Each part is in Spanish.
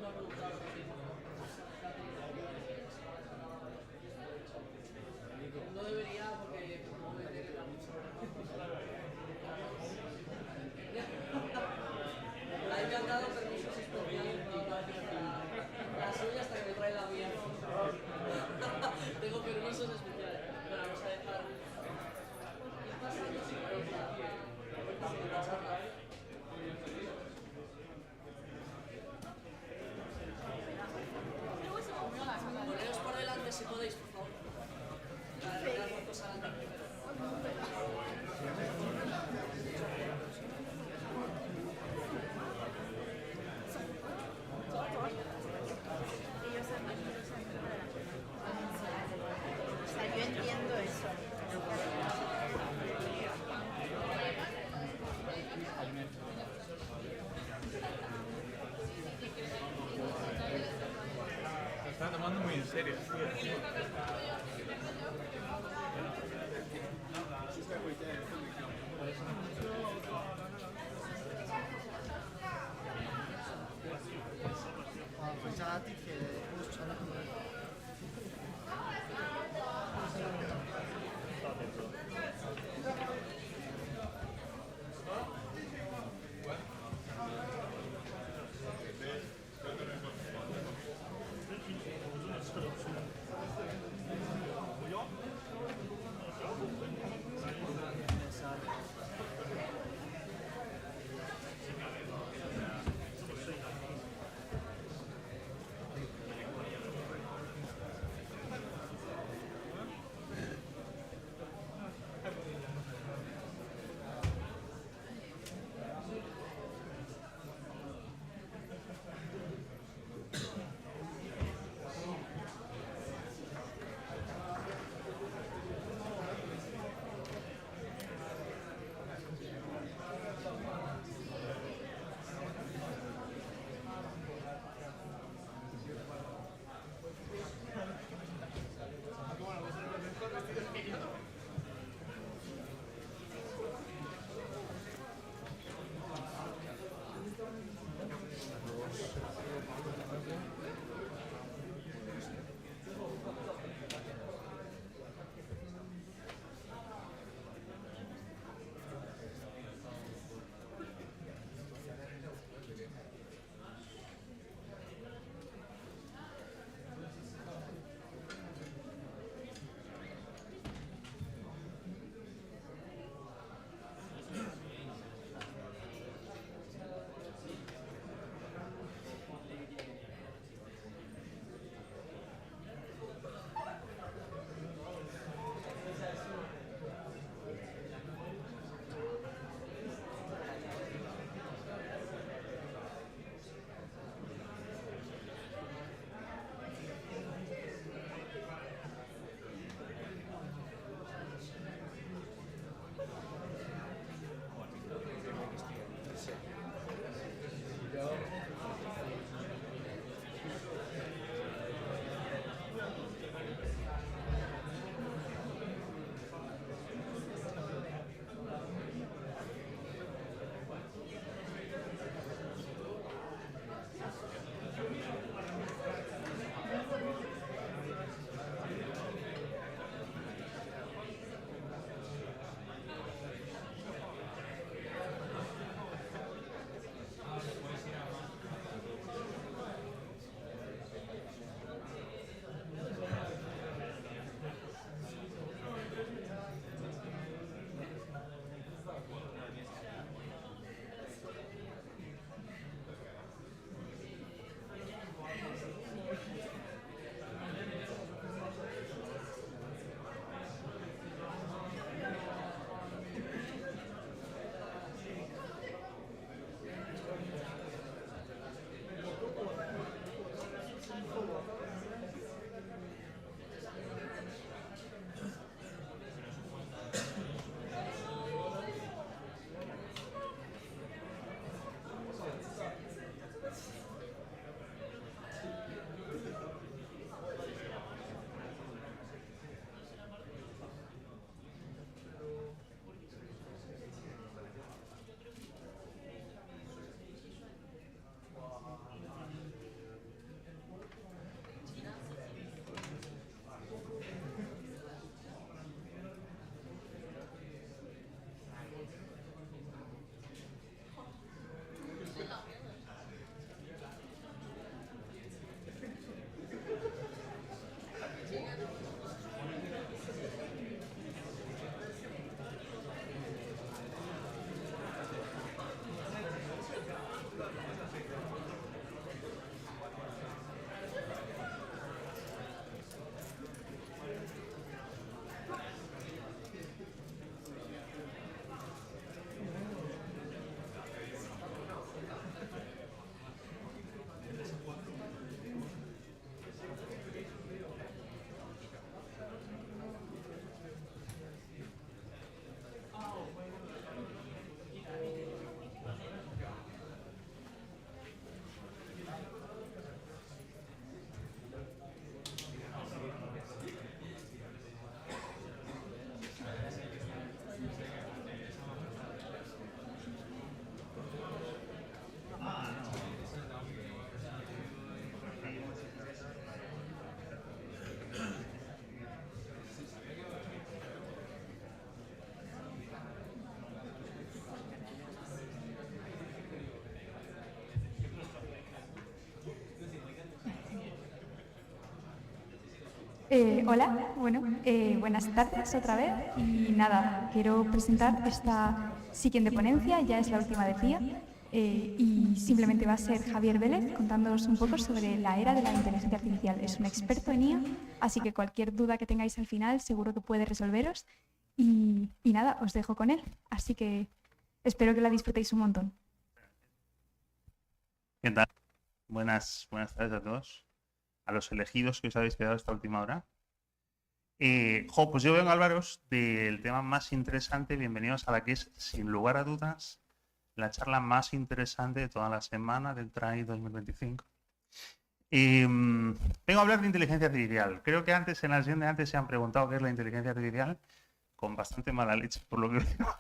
me ha preguntado si no debería porque no me tiene la mucho. Ahí me han dado permisos especiales para la suya hasta que me trae la mía. Tengo permisos especiales. Bueno, vamos a dejar ir pasando sin preguntar. Poneros por delante si podéis, por favor. Para arreglar fotos adelante primero. O sea, yo entiendo eso. Se está tomando muy en serio. 아, 回家地铁不是传的很慢。 Bueno, Hola, bueno, buenas tardes otra vez. Y nada, quiero presentar esta siguiente ponencia, ya es la última del día, y simplemente va a ser Javier Vélez contándoos un poco sobre la era de la inteligencia artificial. Es un experto en IA, así que cualquier duda que tengáis al final seguro que puede resolveros. Y nada, os dejo con él, así que espero que la disfrutéis un montón. ¿Qué tal? Buenas tardes a todos, a los elegidos que os habéis quedado esta última hora. Pues yo vengo a hablaros del tema más interesante. Bienvenidos a la que es, sin lugar a dudas, la charla más interesante de toda la semana del TRAI 2025. Vengo a hablar de inteligencia artificial. Creo que antes, en la sesión de antes, se han preguntado qué es la inteligencia artificial, con bastante mala leche, por lo que veo.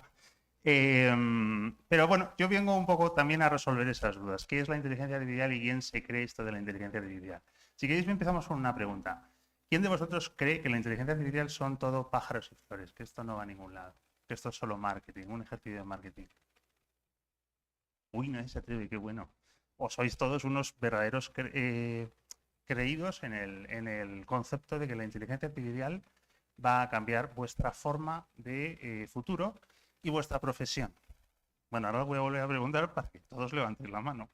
Pero bueno, yo vengo un poco también a resolver esas dudas. ¿Qué es la inteligencia artificial y quién se cree esto de la inteligencia artificial? Si queréis, empezamos con una pregunta. ¿Quién de vosotros cree que la inteligencia artificial son todo pájaros y flores? Que esto no va a ningún lado. Que esto es solo marketing, un ejercicio de marketing. Uy, nadie se atreve, qué bueno. O sois todos unos verdaderos creídos en el concepto de que la inteligencia artificial va a cambiar vuestra forma de futuro y vuestra profesión. Bueno, ahora voy a volver a preguntar para que todos levanten la mano.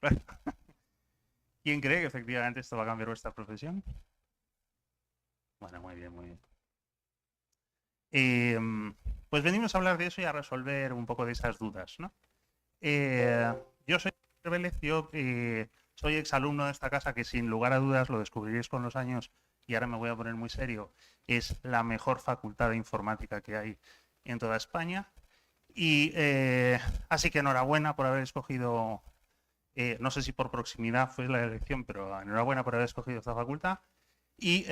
¿Quién cree que efectivamente esto va a cambiar vuestra profesión? Bueno, muy bien, muy bien. Pues venimos a hablar de eso y a resolver un poco de esas dudas, ¿no? Yo soy Vélez, yo soy exalumno de esta casa que sin lugar a dudas, lo descubriréis con los años y ahora me voy a poner muy serio, es la mejor facultad de informática que hay en toda España. Y así que enhorabuena por haber escogido, no sé si por proximidad fue la elección, pero enhorabuena por haber escogido esta facultad y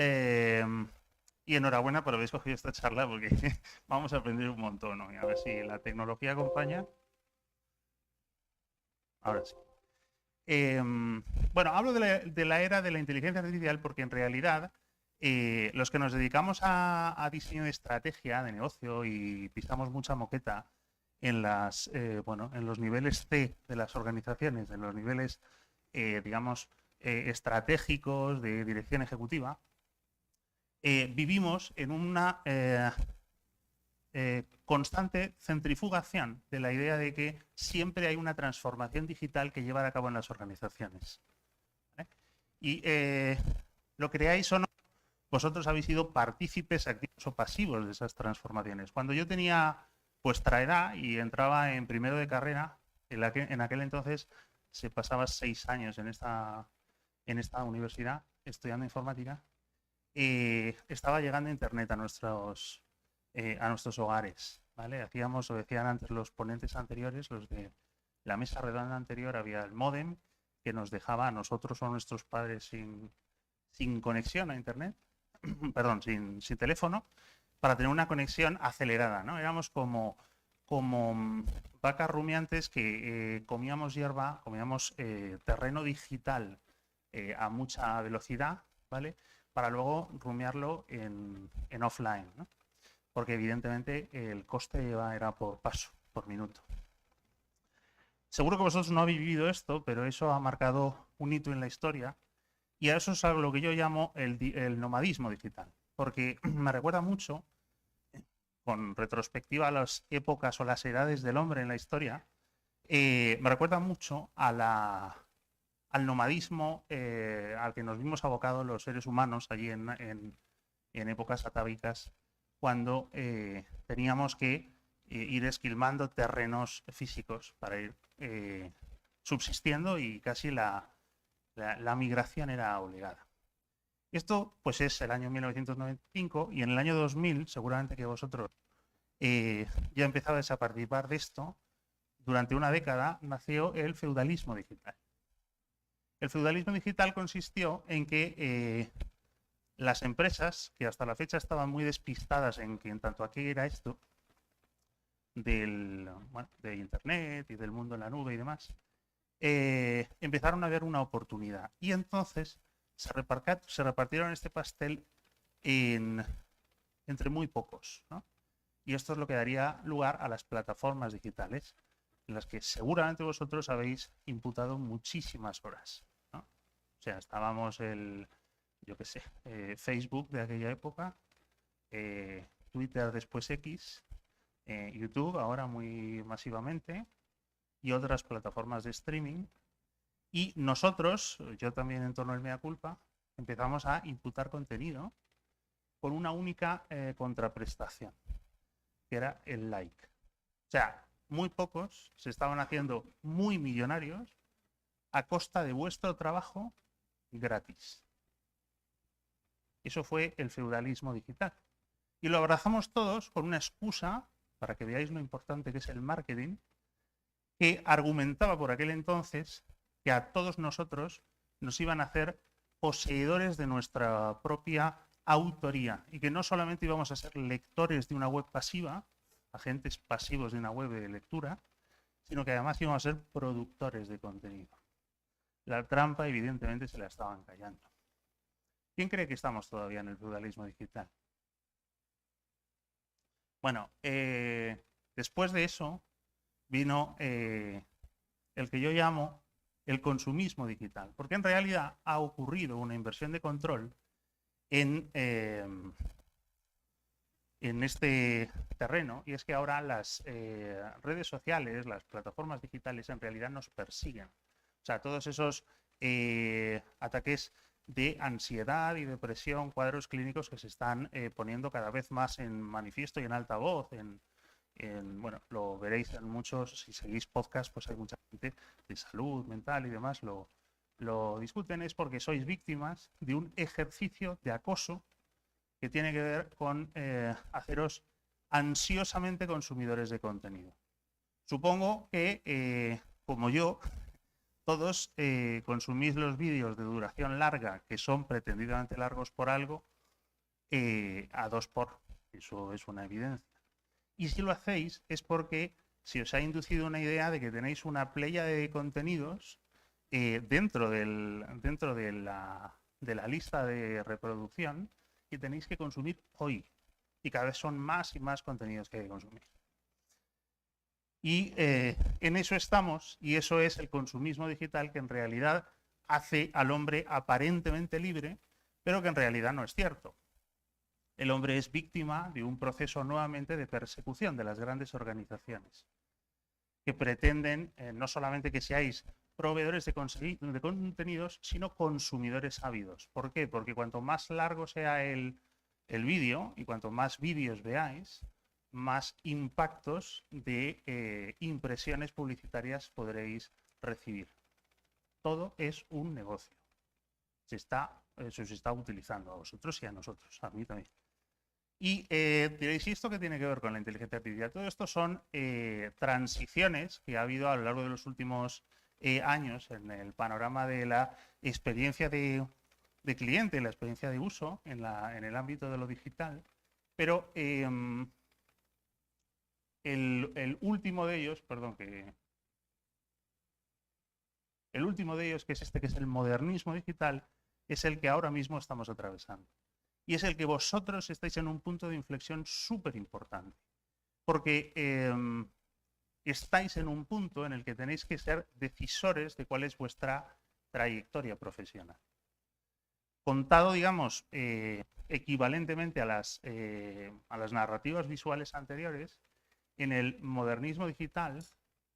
enhorabuena por haber escogido esta charla porque vamos a aprender un montón, ¿no? Y a ver si la tecnología acompaña. Ahora sí. Bueno, hablo de la era de la inteligencia artificial porque en realidad los que nos dedicamos a diseño de estrategia de negocio y pisamos mucha moqueta en los niveles C de las organizaciones, en los niveles, digamos, estratégicos de dirección ejecutiva, vivimos en una constante centrifugación de la idea de que siempre hay una transformación digital que llevar a cabo en las organizaciones. ¿Vale? Y lo creáis o no, vosotros habéis sido partícipes activos o pasivos de esas transformaciones. Cuando yo tenía vuestra edad y entraba en primero de carrera, en aquel entonces se pasaba 6 años en esta universidad estudiando informática, estaba llegando internet a nuestros hogares, ¿vale? Hacíamos, lo decían antes los ponentes anteriores, los de la mesa redonda anterior, había el módem que nos dejaba a nosotros o a nuestros padres sin conexión a internet, perdón, sin teléfono, para tener una conexión acelerada, ¿no? Éramos como vacas rumiantes que comíamos hierba, comíamos terreno digital a mucha velocidad, ¿vale? Para luego rumiarlo en offline, ¿no? Porque evidentemente el coste era por paso, por minuto. Seguro que vosotros no habéis vivido esto, pero eso ha marcado un hito en la historia y a eso es a lo que yo llamo el nomadismo digital, porque me recuerda mucho, con retrospectiva a las épocas o las edades del hombre en la historia, me recuerda mucho al nomadismo al que nos vimos abocados los seres humanos allí en épocas atávicas, cuando teníamos que ir esquilmando terrenos físicos para ir subsistiendo y casi la migración era obligada. Esto pues es el año 1995 y en el año 2000, seguramente que vosotros ya empezabais a participar de esto, durante una década nació el feudalismo digital. El feudalismo digital consistió en que las empresas, que hasta la fecha estaban muy despistadas en tanto a qué era esto, de Internet y del mundo en la nube y demás, empezaron a ver una oportunidad. Y entonces se repartieron este pastel entre muy pocos, ¿no? Y esto es lo que daría lugar a las plataformas digitales, en las que seguramente vosotros habéis imputado muchísimas horas, ¿no? O sea, estábamos yo qué sé, Facebook de aquella época, Twitter después X, YouTube ahora muy masivamente y otras plataformas de streaming. Y nosotros, yo también en torno al mea culpa, empezamos a imputar contenido con una única contraprestación, que era el like. O sea, muy pocos se estaban haciendo muy millonarios a costa de vuestro trabajo gratis. Eso fue el feudalismo digital. Y lo abrazamos todos con una excusa, para que veáis lo importante que es el marketing, que argumentaba por aquel entonces que a todos nosotros nos iban a hacer poseedores de nuestra propia autoría y que no solamente íbamos a ser lectores de una web pasiva, agentes pasivos de una web de lectura, sino que además íbamos a ser productores de contenido. La trampa evidentemente se la estaban callando. ¿Quién cree que estamos todavía en el feudalismo digital? Bueno, después de eso vino el que yo llamo el consumismo digital, porque en realidad ha ocurrido una inversión de control en este terreno, y es que ahora las redes sociales, las plataformas digitales en realidad nos persiguen. O sea, todos esos ataques de ansiedad y depresión, cuadros clínicos que se están poniendo cada vez más en manifiesto y en alta voz, bueno, lo veréis en muchos, si seguís podcast, pues hay mucha gente de salud mental y demás, lo discuten, es porque sois víctimas de un ejercicio de acoso que tiene que ver con haceros ansiosamente consumidores de contenido. Supongo que, como yo, todos consumís los vídeos de duración larga, que son pretendidamente largos por algo, a 2x. Eso es una evidencia. Y si lo hacéis es porque se os ha inducido una idea de que tenéis una playa de contenidos dentro de la lista de reproducción que tenéis que consumir hoy. Y cada vez son más y más contenidos que hay que consumir. Y en eso estamos, y eso es el consumismo digital, que en realidad hace al hombre aparentemente libre, pero que en realidad no es cierto. El hombre es víctima de un proceso nuevamente de persecución de las grandes organizaciones, que pretenden no solamente que seáis proveedores de contenidos, sino consumidores ávidos. ¿Por qué? Porque cuanto más largo sea el vídeo y cuanto más vídeos veáis, más impactos de impresiones publicitarias podréis recibir. Todo es un negocio. Se os está utilizando a vosotros y a nosotros, a mí también. Y diréis, ¿y esto qué tiene que ver con la inteligencia artificial? Todo esto son transiciones que ha habido a lo largo de los últimos años en el panorama de la experiencia de cliente, la experiencia de uso en el ámbito de lo digital, pero el último de ellos, el último de ellos, que es que es el modernismo digital, es el que ahora mismo estamos atravesando. Y es el que vosotros estáis en un punto de inflexión súper importante. Porque estáis en un punto en el que tenéis que ser decisores de cuál es vuestra trayectoria profesional. Contado, digamos, equivalentemente a las narrativas visuales anteriores, en el modernismo digital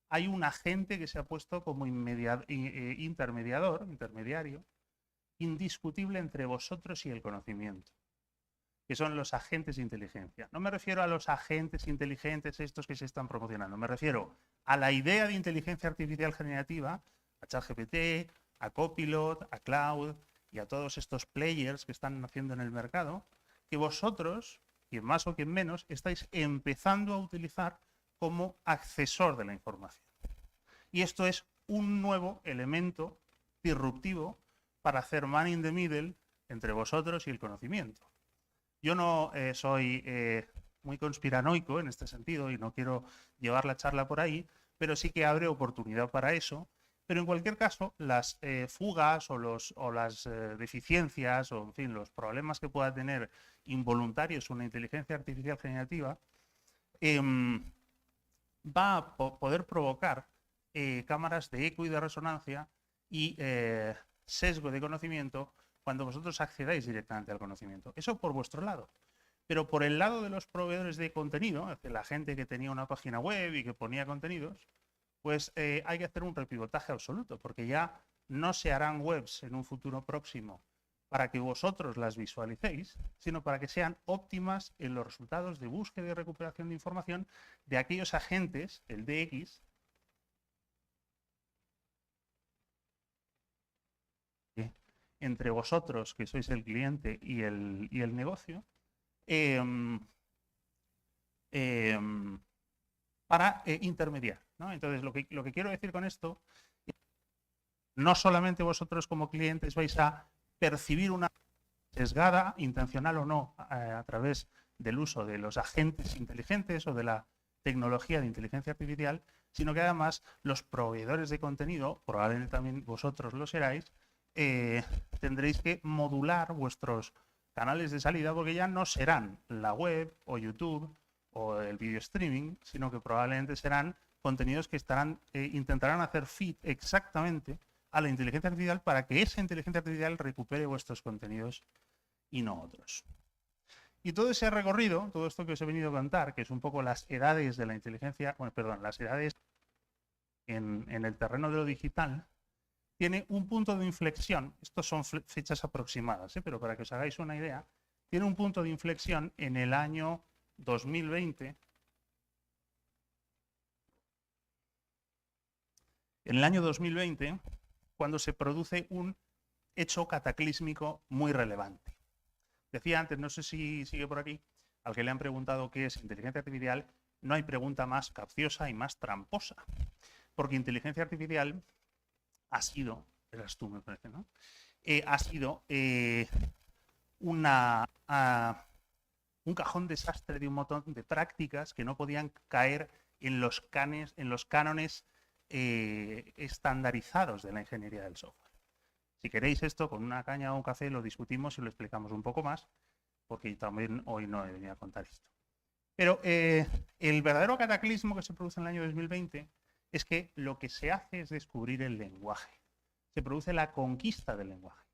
hay un agente que se ha puesto como intermediario, indiscutible entre vosotros y el conocimiento, que son los agentes de inteligencia. No me refiero a los agentes inteligentes estos que se están promocionando, me refiero a la idea de inteligencia artificial generativa, a ChatGPT, a Copilot, a Cloud y a todos estos players que están naciendo en el mercado, que vosotros, quien más o quien menos, estáis empezando a utilizar como accesor de la información. Y esto es un nuevo elemento disruptivo para hacer man in the middle entre vosotros y el conocimiento. Yo no soy muy conspiranoico en este sentido y no quiero llevar la charla por ahí, pero sí que abre oportunidad para eso. Pero en cualquier caso, las fugas o las deficiencias o, en fin, los problemas que pueda tener involuntarios una inteligencia artificial generativa va a poder provocar cámaras de eco y de resonancia y sesgo de conocimiento cuando vosotros accedáis directamente al conocimiento. Eso por vuestro lado. Pero por el lado de los proveedores de contenido, es decir, la gente que tenía una página web y que ponía contenidos, pues hay que hacer un repivotaje absoluto, porque ya no se harán webs en un futuro próximo para que vosotros las visualicéis, sino para que sean óptimas en los resultados de búsqueda y recuperación de información de aquellos agentes, el DX, entre vosotros, que sois el cliente y el negocio, para intermediar, ¿no? Entonces, lo que quiero decir con esto, no solamente vosotros como clientes vais a percibir una sesgada, intencional o no, a través del uso de los agentes inteligentes o de la tecnología de inteligencia artificial, sino que además los proveedores de contenido, probablemente también vosotros lo seráis, tendréis que modular vuestros canales de salida, porque ya no serán la web o YouTube o el video streaming, sino que probablemente serán contenidos que intentarán hacer fit exactamente a la inteligencia artificial para que esa inteligencia artificial recupere vuestros contenidos y no otros. Y todo ese recorrido, todo esto que os he venido a contar, que es un poco las edades de la inteligencia, bueno, perdón, las edades en el terreno de lo digital, tiene un punto de inflexión. Estos son fechas aproximadas, pero para que os hagáis una idea, tiene un punto de inflexión en el año 2020. En el año 2020, cuando se produce un hecho cataclísmico muy relevante. Decía antes, no sé si sigue por aquí, al que le han preguntado qué es inteligencia artificial, no hay pregunta más capciosa y más tramposa. Porque inteligencia artificial ha sido, eras tú me parece, ¿no? Ha sido un cajón desastre de un montón de prácticas que no podían caer en los cánones estandarizados de la ingeniería del software. Si queréis esto, con una caña o un café lo discutimos y lo explicamos un poco más, porque también hoy no he venido a contar esto. Pero el verdadero cataclismo que se produce en el año 2020 es que lo que se hace es descubrir el lenguaje. Se produce la conquista del lenguaje.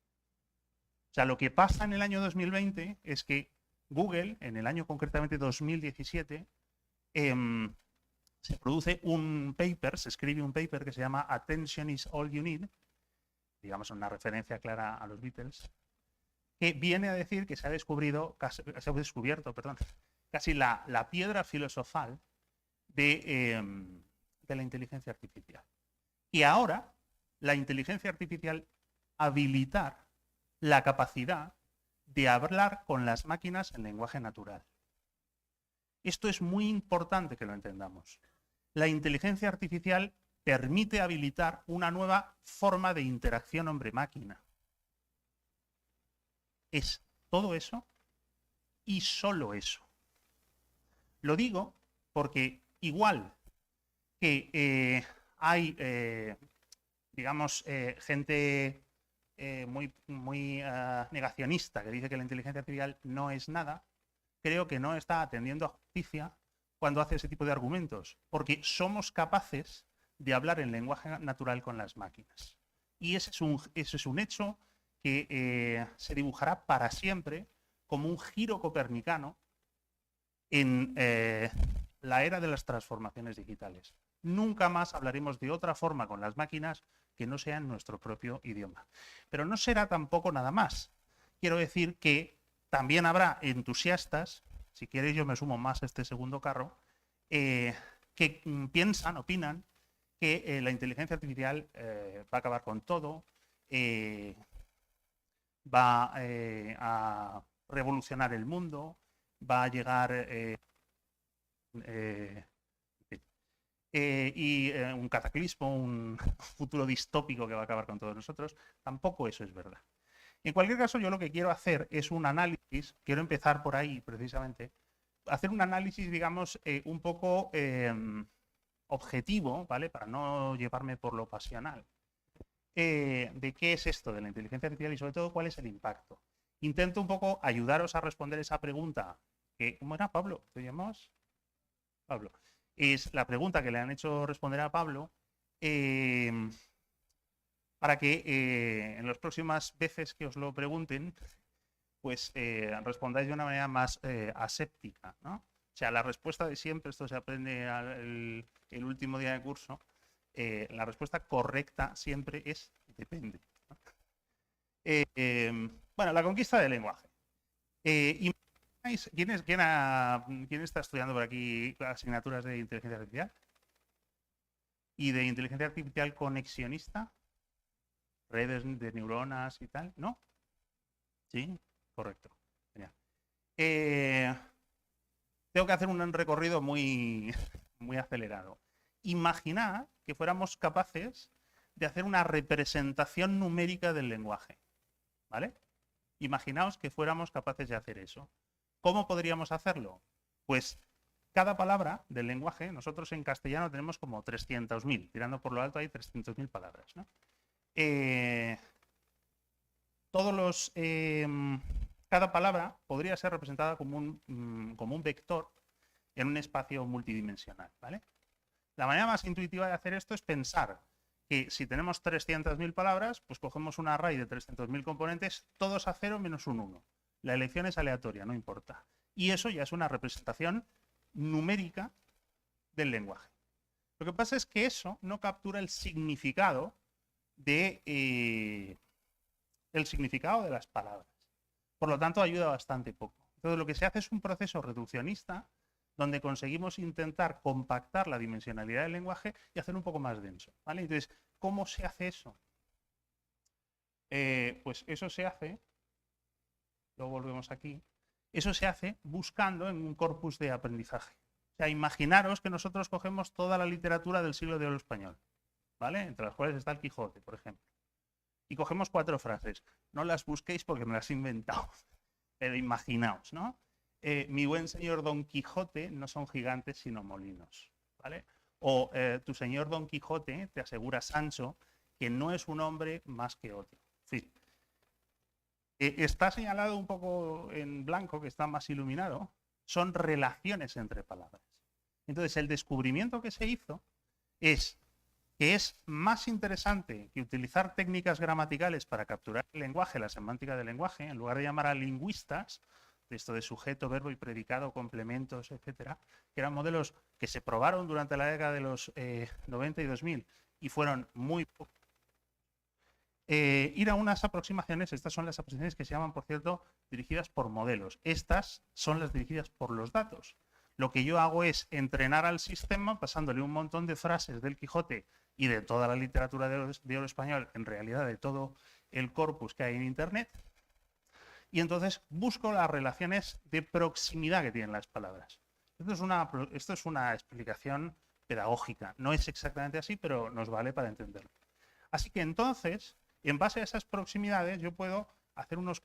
O sea, lo que pasa en el año 2020 es que Google, en el año concretamente 2017, se produce un paper, se escribe un paper que se llama Attention is all you need, digamos una referencia clara a los Beatles, que viene a decir que se ha descubierto casi la piedra filosofal de la inteligencia artificial. Y ahora, la inteligencia artificial habilitar la capacidad de hablar con las máquinas en lenguaje natural. Esto es muy importante que lo entendamos. La inteligencia artificial permite habilitar una nueva forma de interacción hombre-máquina. Es todo eso y solo eso. Lo digo porque igual que hay, digamos, gente muy negacionista que dice que la inteligencia artificial no es nada, creo que no está atendiendo a justicia cuando hace ese tipo de argumentos, porque somos capaces de hablar en lenguaje natural con las máquinas. Y ese es un hecho que se dibujará para siempre como un giro copernicano en la era de las transformaciones digitales. Nunca más hablaremos de otra forma con las máquinas que no sea en nuestro propio idioma. Pero no será tampoco nada más. Quiero decir que también habrá entusiastas, si queréis yo me sumo más a este segundo carro, que opinan que la inteligencia artificial va a acabar con todo, va a revolucionar el mundo, va a llegar un cataclismo, un futuro distópico que va a acabar con todos nosotros. Tampoco eso es verdad. En cualquier caso, yo lo que quiero hacer es un análisis, quiero empezar por ahí precisamente, hacer un análisis, digamos, un poco objetivo, ¿vale? Para no llevarme por lo pasional, de qué es esto de la inteligencia artificial y sobre todo cuál es el impacto. Intento un poco ayudaros a responder esa pregunta, que, ¿cómo era, Pablo? ¿Te llamas? Pablo. Es la pregunta que le han hecho responder a Pablo, para que en las próximas veces que os lo pregunten, pues respondáis de una manera más aséptica, ¿no? O sea, la respuesta de siempre, esto se aprende el último día de curso, la respuesta correcta siempre es depende, ¿no? Bueno, la conquista del lenguaje. ¿Quién está estudiando por aquí asignaturas de inteligencia artificial? ¿Y de inteligencia artificial conexionista? ¿Redes de neuronas y tal? ¿No? Sí, correcto. Genial. Tengo que hacer un recorrido muy, muy acelerado. Imaginad que fuéramos capaces de hacer una representación numérica del lenguaje, ¿vale? Imaginaos que fuéramos capaces de hacer eso. ¿Cómo podríamos hacerlo? Pues cada palabra del lenguaje, nosotros en castellano tenemos como 300.000, tirando por lo alto hay 300.000 palabras, ¿no? Cada palabra podría ser representada como un vector en un espacio multidimensional, ¿vale? La manera más intuitiva de hacer esto es pensar que si tenemos 300.000 palabras, pues cogemos un array de 300.000 componentes, todos a 0 menos un 1. La elección es aleatoria, no importa. Y eso ya es una representación numérica del lenguaje. Lo que pasa es que eso no captura el significado de las palabras. Por lo tanto, ayuda bastante poco. Entonces, lo que se hace es un proceso reduccionista donde conseguimos intentar compactar la dimensionalidad del lenguaje y hacer un poco más denso, ¿vale? Entonces, ¿cómo se hace eso? Pues eso se hace, luego volvemos aquí, eso se hace buscando en un corpus de aprendizaje. O sea, imaginaros que nosotros cogemos toda la literatura del siglo de oro español, ¿vale? Entre las cuales está el Quijote, por ejemplo. Y cogemos 4 frases. No las busquéis porque me las he inventado. Pero imaginaos, ¿no? Mi buen señor Don Quijote no son gigantes sino molinos, ¿vale? O tu señor Don Quijote te asegura Sancho que no es un hombre más que otro. En fin. Está señalado un poco en blanco, que está más iluminado, son relaciones entre palabras. Entonces, el descubrimiento que se hizo es que es más interesante que utilizar técnicas gramaticales para capturar el lenguaje, la semántica del lenguaje, en lugar de llamar a lingüistas, de esto de sujeto, verbo y predicado, complementos, etcétera, que eran modelos que se probaron durante la década de los 90 y 2000 y fueron muy pocos. Ir a unas aproximaciones, estas son las aproximaciones que se llaman, por cierto, dirigidas por modelos. Estas son las dirigidas por los datos. Lo que yo hago es entrenar al sistema pasándole un montón de frases del Quijote y de toda la literatura de oro español, en realidad de todo el corpus que hay en Internet, y entonces busco las relaciones de proximidad que tienen las palabras. Esto es una explicación pedagógica. No es exactamente así, pero nos vale para entenderlo. Así que entonces, en base a esas proximidades, yo puedo hacer unos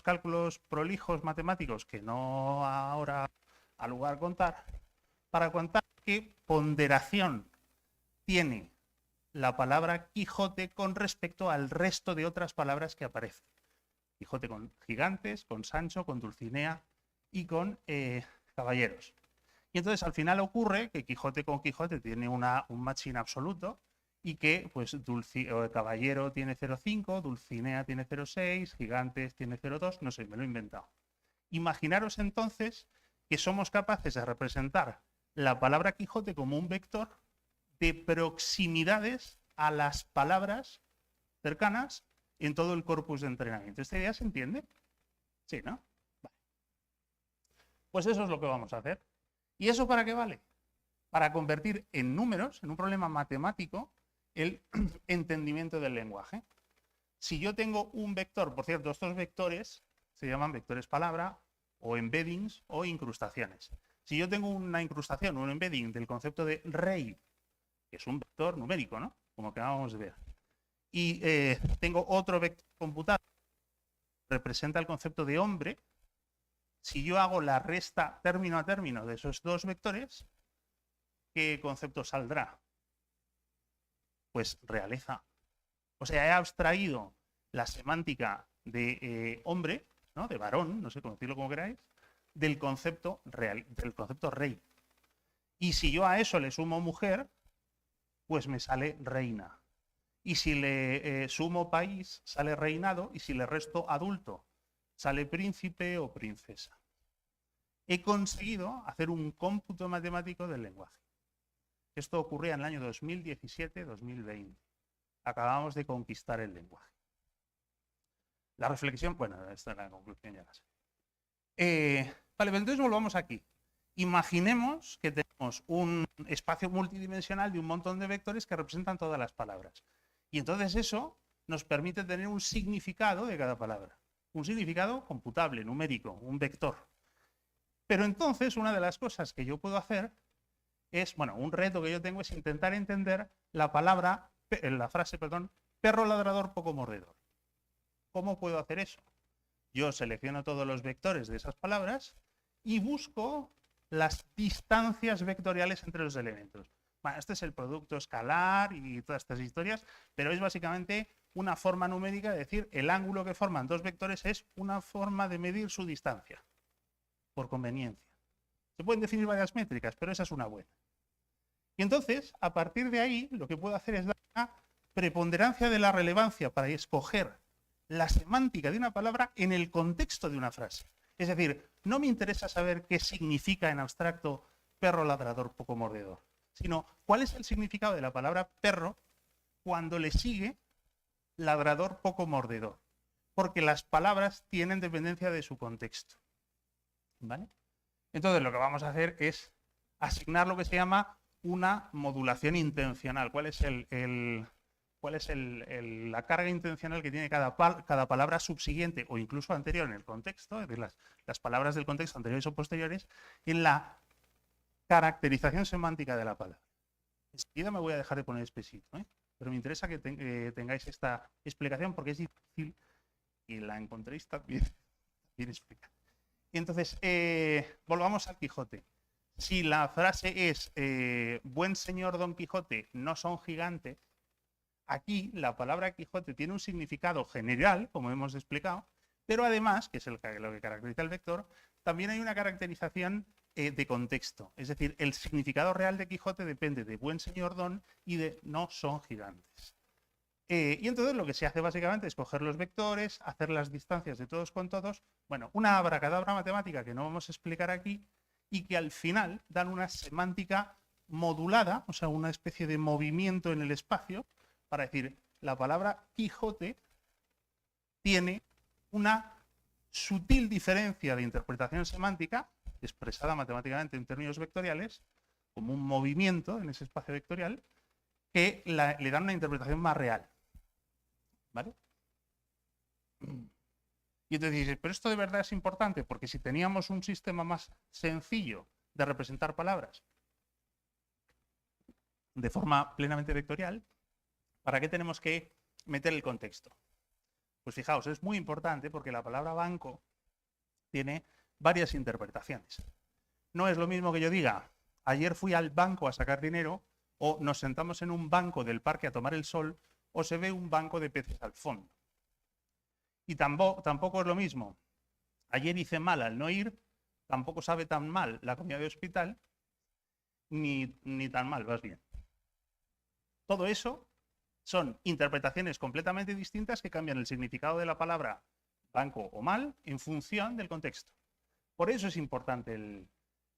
cálculos prolijos matemáticos que no ahora ha lugar contar, para contar qué ponderación tiene la palabra Quijote con respecto al resto de otras palabras que aparecen. Quijote con gigantes, con Sancho, con Dulcinea y con caballeros. Y entonces al final ocurre que Quijote con Quijote tiene un matching absoluto y que pues caballero tiene 0,5, Dulcinea tiene 0,6, gigantes tiene 0,2, no sé, me lo he inventado. Imaginaros entonces que somos capaces de representar la palabra Quijote como un vector de proximidades a las palabras cercanas en todo el corpus de entrenamiento. ¿Esta idea se entiende? Sí, ¿no? Vale. Pues eso es lo que vamos a hacer. ¿Y eso para qué vale? Para convertir en números, en un problema matemático, el entendimiento del lenguaje. Si yo tengo un vector, por cierto, estos vectores se llaman vectores palabra, o embeddings, o incrustaciones. Si yo tengo una incrustación o un embedding del concepto de rey, que es un vector numérico, ¿no? Como que acabamos de ver, y tengo otro vector computado que representa el concepto de hombre, si yo hago la resta término a término de esos dos vectores, ¿qué concepto saldrá? Pues realeza. O sea, he abstraído la semántica de hombre, ¿no? De varón, no sé cómo decirlo como queráis, del concepto rey. Y si yo a eso le sumo mujer, pues me sale reina. Y si le sumo país, sale reinado, y si le resto adulto, sale príncipe o princesa. He conseguido hacer un cómputo matemático del lenguaje. Esto ocurría en el año 2017-2020. Acabamos de conquistar el lenguaje. La reflexión, bueno, esta es la conclusión ya la sé. Vale, pero entonces volvamos aquí. Imaginemos que tenemos un espacio multidimensional de un montón de vectores que representan todas las palabras. Y entonces eso nos permite tener un significado de cada palabra. Un significado computable, numérico, un vector. Pero entonces una de las cosas que yo puedo hacer es, bueno, un reto que yo tengo es intentar entender la frase, perro ladrador poco mordedor. ¿Cómo puedo hacer eso? Yo selecciono todos los vectores de esas palabras y busco las distancias vectoriales entre los elementos. Bueno, este es el producto escalar y todas estas historias, pero es básicamente una forma numérica de decir el ángulo que forman dos vectores es una forma de medir su distancia, por conveniencia. Se pueden definir varias métricas, pero esa es una buena. Y entonces, a partir de ahí, lo que puedo hacer es dar una preponderancia de la relevancia para escoger la semántica de una palabra en el contexto de una frase. Es decir, no me interesa saber qué significa en abstracto perro ladrador poco mordedor, sino cuál es el significado de la palabra perro cuando le sigue ladrador poco mordedor, porque las palabras tienen dependencia de su contexto. ¿Vale? Entonces lo que vamos a hacer es asignar lo que se llama una modulación intencional. ¿Cuál es la carga intencional que tiene cada palabra subsiguiente o incluso anterior en el contexto, es decir, las palabras del contexto anteriores o posteriores, en la caracterización semántica de la palabra? Enseguida me voy a dejar de poner espesito, pero me interesa que tengáis esta explicación porque es difícil y la encontréis también bien explicada. Y entonces, volvamos al Quijote. Si la frase es buen señor Don Quijote, no son gigantes, aquí la palabra Quijote tiene un significado general, como hemos explicado, pero además, que es lo que caracteriza el vector, también hay una caracterización de contexto. Es decir, el significado real de Quijote depende de buen señor Don y de no son gigantes. Y entonces lo que se hace básicamente es coger los vectores, hacer las distancias de todos con todos, bueno, una abracadabra matemática que no vamos a explicar aquí y que al final dan una semántica modulada, o sea, una especie de movimiento en el espacio para decir, la palabra Quijote tiene una sutil diferencia de interpretación semántica, expresada matemáticamente en términos vectoriales, como un movimiento en ese espacio vectorial, que le dan una interpretación más real. ¿Vale? Y entonces dices, pero esto de verdad es importante, porque si teníamos un sistema más sencillo de representar palabras de forma plenamente vectorial, ¿para qué tenemos que meter el contexto? Pues fijaos, es muy importante porque la palabra banco tiene varias interpretaciones. No es lo mismo que yo diga, ayer fui al banco a sacar dinero, o nos sentamos en un banco del parque a tomar el sol, o se ve un banco de peces al fondo. Y tampoco es lo mismo. Ayer hice mal al no ir, tampoco sabe tan mal la comida de hospital, ni tan mal, vas bien. Todo eso son interpretaciones completamente distintas que cambian el significado de la palabra banco o mal en función del contexto. Por eso es importante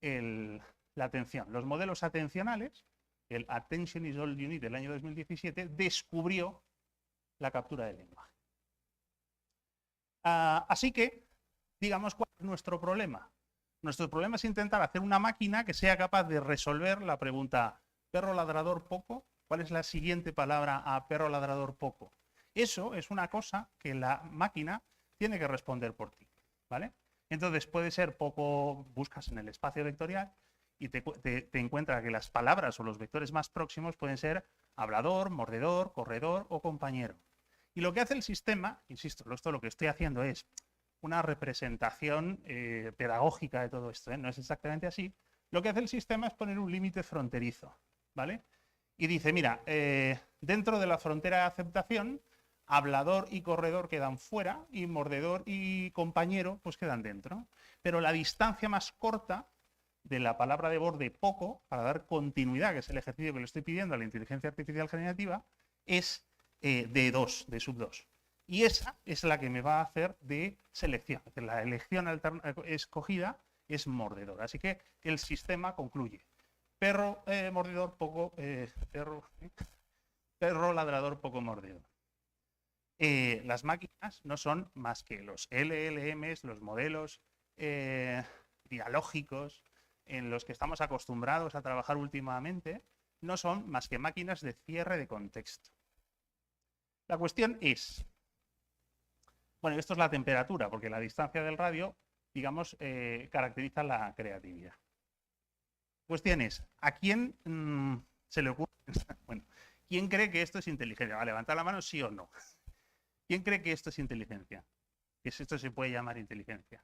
la atención. Los modelos atencionales, el Attention is All You Need del año 2017, descubrió la captura del lenguaje. Así que, digamos, ¿cuál es nuestro problema? Nuestro problema es intentar hacer una máquina que sea capaz de resolver la pregunta perro ladrador poco. ¿Cuál es la siguiente palabra a perro ladrador poco? Eso es una cosa que la máquina tiene que responder por ti, ¿vale? Entonces puede ser poco, buscas en el espacio vectorial y te encuentra que las palabras o los vectores más próximos pueden ser hablador, mordedor, corredor o compañero. Y lo que hace el sistema, insisto, esto lo que estoy haciendo es una representación pedagógica de todo esto, no es exactamente así. Lo que hace el sistema es poner un límite fronterizo, ¿vale? Y dice, mira, dentro de la frontera de aceptación, hablador y corredor quedan fuera y mordedor y compañero pues quedan dentro. Pero la distancia más corta de la palabra de borde poco, para dar continuidad, que es el ejercicio que le estoy pidiendo a la inteligencia artificial generativa, es de sub 2. Y esa es la que me va a hacer de selección. La elección escogida es mordedor. Así que el sistema concluye. Perro mordedor, poco... perro ladrador, poco mordedor. Las máquinas no son más que los LLMs, los modelos dialógicos en los que estamos acostumbrados a trabajar últimamente, no son más que máquinas de cierre de contexto. La cuestión es, bueno, esto es la temperatura, porque la distancia del radio, digamos, caracteriza la creatividad. La cuestión es, ¿a quién se le ocurre? Bueno, ¿quién cree que esto es inteligencia? ¿Va a levantar la mano sí o no? ¿Quién cree que esto es inteligencia? ¿Que esto se puede llamar inteligencia?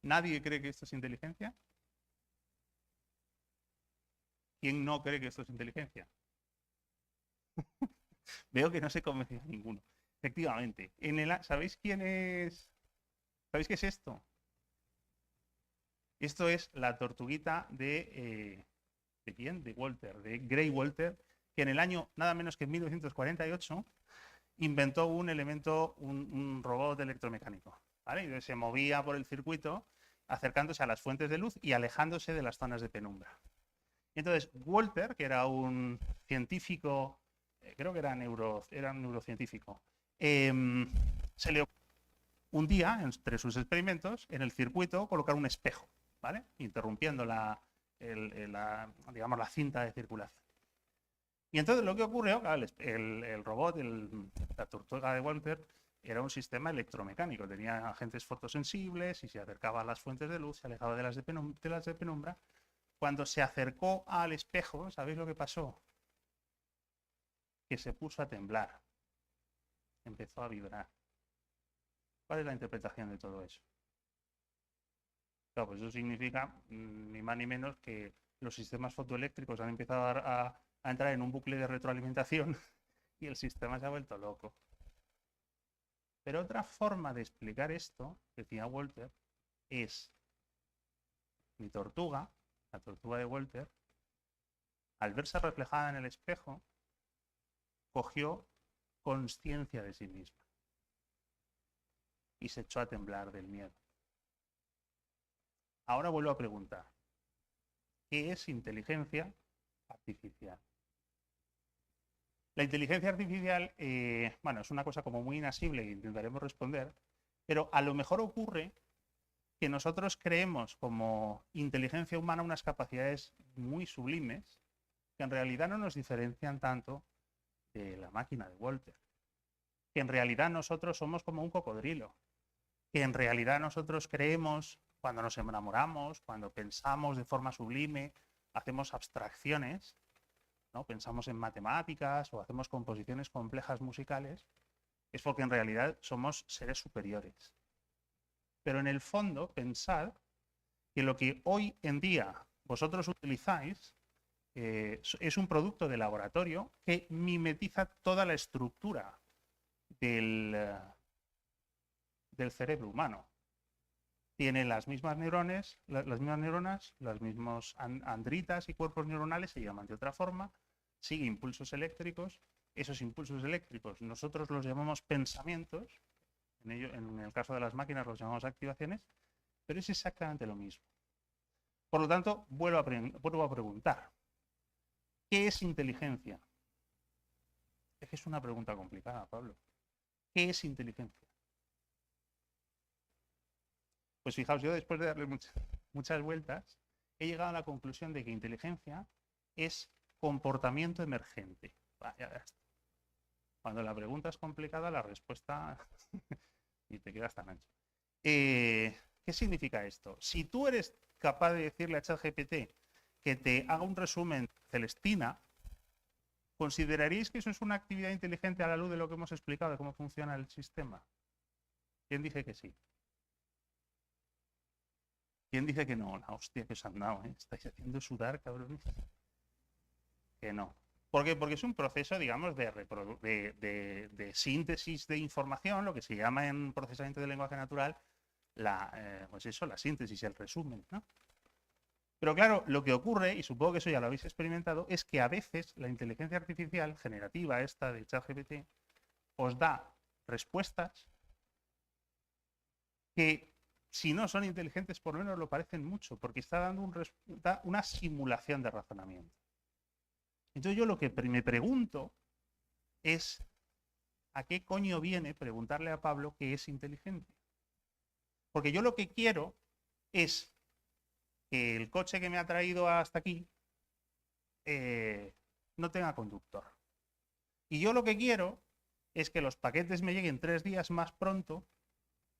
¿Nadie cree que esto es inteligencia? ¿Quién no cree que esto es inteligencia? Veo que no se convence a ninguno. Efectivamente. ¿Sabéis quién es? ¿Sabéis qué es esto? Esto es la tortuguita ¿de quién? De Walter, de Gray Walter, que en el año nada menos que en 1948 inventó un elemento, un robot electromecánico, ¿vale? Y se movía por el circuito acercándose a las fuentes de luz y alejándose de las zonas de penumbra. Y entonces Walter, que era un científico, creo que era un neurocientífico, se le ocurrió un día, entre sus experimentos, en el circuito colocar un espejo, ¿vale? Interrumpiendo digamos, la cinta de circulación. Y entonces lo que ocurrió, claro, el robot, la tortuga de Walter, era un sistema electromecánico, tenía agentes fotosensibles y se acercaba a las fuentes de luz, se alejaba de las de penumbra. Cuando se acercó al espejo, ¿sabéis lo que pasó? Que se puso a temblar, empezó a vibrar. ¿Cuál es la interpretación de todo eso? Claro, pues eso significa ni más ni menos que los sistemas fotoeléctricos han empezado a entrar en un bucle de retroalimentación y el sistema se ha vuelto loco. Pero otra forma de explicar esto, decía Walter, es mi tortuga, la tortuga de Walter, al verse reflejada en el espejo, cogió consciencia de sí misma y se echó a temblar del miedo. Ahora vuelvo a preguntar, ¿qué es inteligencia artificial? La inteligencia artificial, bueno, es una cosa como muy inasible e intentaremos responder, pero a lo mejor ocurre que nosotros creemos como inteligencia humana unas capacidades muy sublimes que en realidad no nos diferencian tanto de la máquina de Walter, que en realidad nosotros somos como un cocodrilo, que en realidad nosotros creemos, cuando nos enamoramos, cuando pensamos de forma sublime, hacemos abstracciones, ¿no? Pensamos en matemáticas o hacemos composiciones complejas musicales, es porque en realidad somos seres superiores. Pero en el fondo, pensad que lo que hoy en día vosotros utilizáis es un producto de laboratorio que mimetiza toda la estructura del cerebro humano. Tiene las mismas neuronas, las mismas andritas y cuerpos neuronales, se llaman de otra forma, sigue impulsos eléctricos. Esos impulsos eléctricos nosotros los llamamos pensamientos, en el caso de las máquinas los llamamos activaciones, pero es exactamente lo mismo. Por lo tanto, vuelvo a preguntar, ¿qué es inteligencia? Es que es una pregunta complicada, Pablo. ¿Qué es inteligencia? Pues fijaos, yo después de darle muchas vueltas, he llegado a la conclusión de que inteligencia es comportamiento emergente. Vaya, ya está. Cuando la pregunta es complicada, la respuesta y te quedas tan ancho. ¿Qué significa esto? Si tú eres capaz de decirle a ChatGPT que te haga un resumen Celestina, ¿consideraríais que eso es una actividad inteligente a la luz de lo que hemos explicado de cómo funciona el sistema? ¿Quién dice que sí? ¿Quién dice que no? La hostia que os han dado, ¿eh? Estáis haciendo sudar, cabrones. Que no. ¿Por qué? Porque es un proceso, digamos, de síntesis de información, lo que se llama en procesamiento de lenguaje natural, pues eso, la síntesis, el resumen, ¿no? Pero claro, lo que ocurre, y supongo que eso ya lo habéis experimentado, es que a veces la inteligencia artificial generativa esta de ChatGPT os da respuestas que, si no son inteligentes, por lo menos lo parecen mucho, porque está dando una simulación de razonamiento. Entonces yo lo que me pregunto es ¿a qué coño viene preguntarle a Pablo que es inteligente? Porque yo lo que quiero es que el coche que me ha traído hasta aquí no tenga conductor. Y yo lo que quiero es que los paquetes me lleguen 3 días más pronto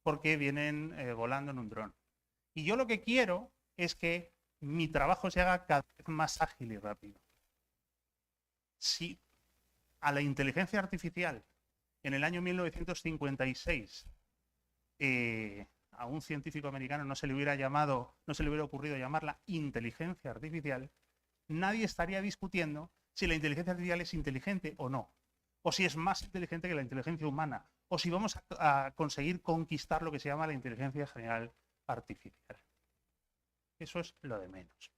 porque vienen volando en un dron. Y yo lo que quiero es que mi trabajo se haga cada vez más ágil y rápido. Si a la inteligencia artificial en el año 1956 a un científico americano no se le hubiera ocurrido llamarla inteligencia artificial, nadie estaría discutiendo si la inteligencia artificial es inteligente o no, o si es más inteligente que la inteligencia humana, o si vamos a conseguir conquistar lo que se llama la inteligencia general artificial. Eso es lo de menos.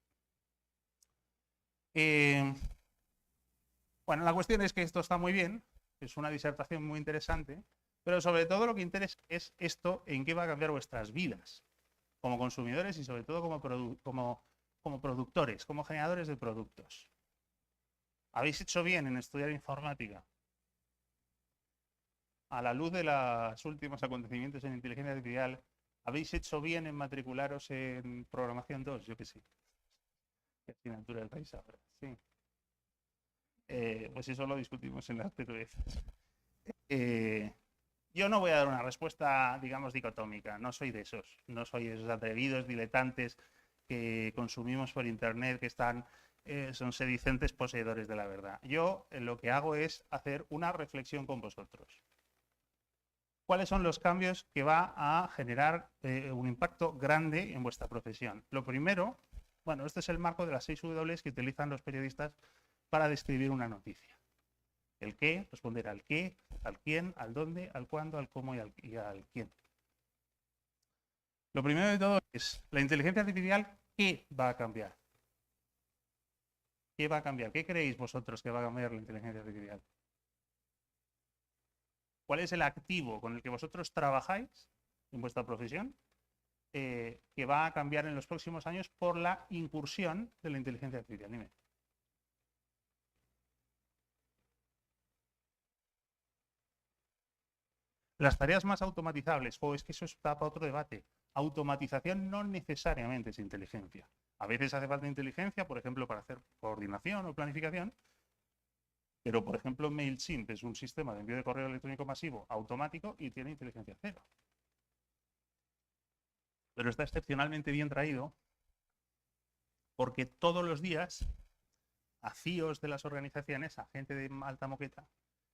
Bueno, la cuestión es que esto está muy bien, es una disertación muy interesante, pero sobre todo lo que interesa es esto, en qué va a cambiar vuestras vidas como consumidores y sobre todo como productores, como generadores de productos. ¿Habéis hecho bien en estudiar informática? A la luz de los últimos acontecimientos en inteligencia artificial, ¿habéis hecho bien en matricularos en programación 2? Yo que sí. ¿Qué asignatura del país ahora? Sí. Pues eso lo discutimos en las TTFs. Yo no voy a dar una respuesta, digamos, dicotómica. No soy de esos. No soy de esos atrevidos, diletantes que consumimos por internet, que son sedicentes poseedores de la verdad. Yo lo que hago es hacer una reflexión con vosotros. ¿Cuáles son los cambios que va a generar un impacto grande en vuestra profesión? Lo primero, bueno, este es el marco de las 6 W que utilizan los periodistas para describir una noticia. El qué, responder al qué, al quién, al dónde, al cuándo, al cómo y al quién. Lo primero de todo es la inteligencia artificial, ¿qué va a cambiar? ¿Qué va a cambiar? ¿Qué creéis vosotros que va a cambiar la inteligencia artificial? ¿Cuál es el activo con el que vosotros trabajáis en vuestra profesión que va a cambiar en los próximos años por la incursión de la inteligencia artificial? Dime. Las tareas más automatizables, es que eso está para otro debate. Automatización no necesariamente es inteligencia. A veces hace falta inteligencia, por ejemplo, para hacer coordinación o planificación, pero, por ejemplo, MailChimp es un sistema de envío de correo electrónico masivo automático y tiene inteligencia cero. Pero está excepcionalmente bien traído porque todos los días a CIOs de las organizaciones, a gente de alta moqueta,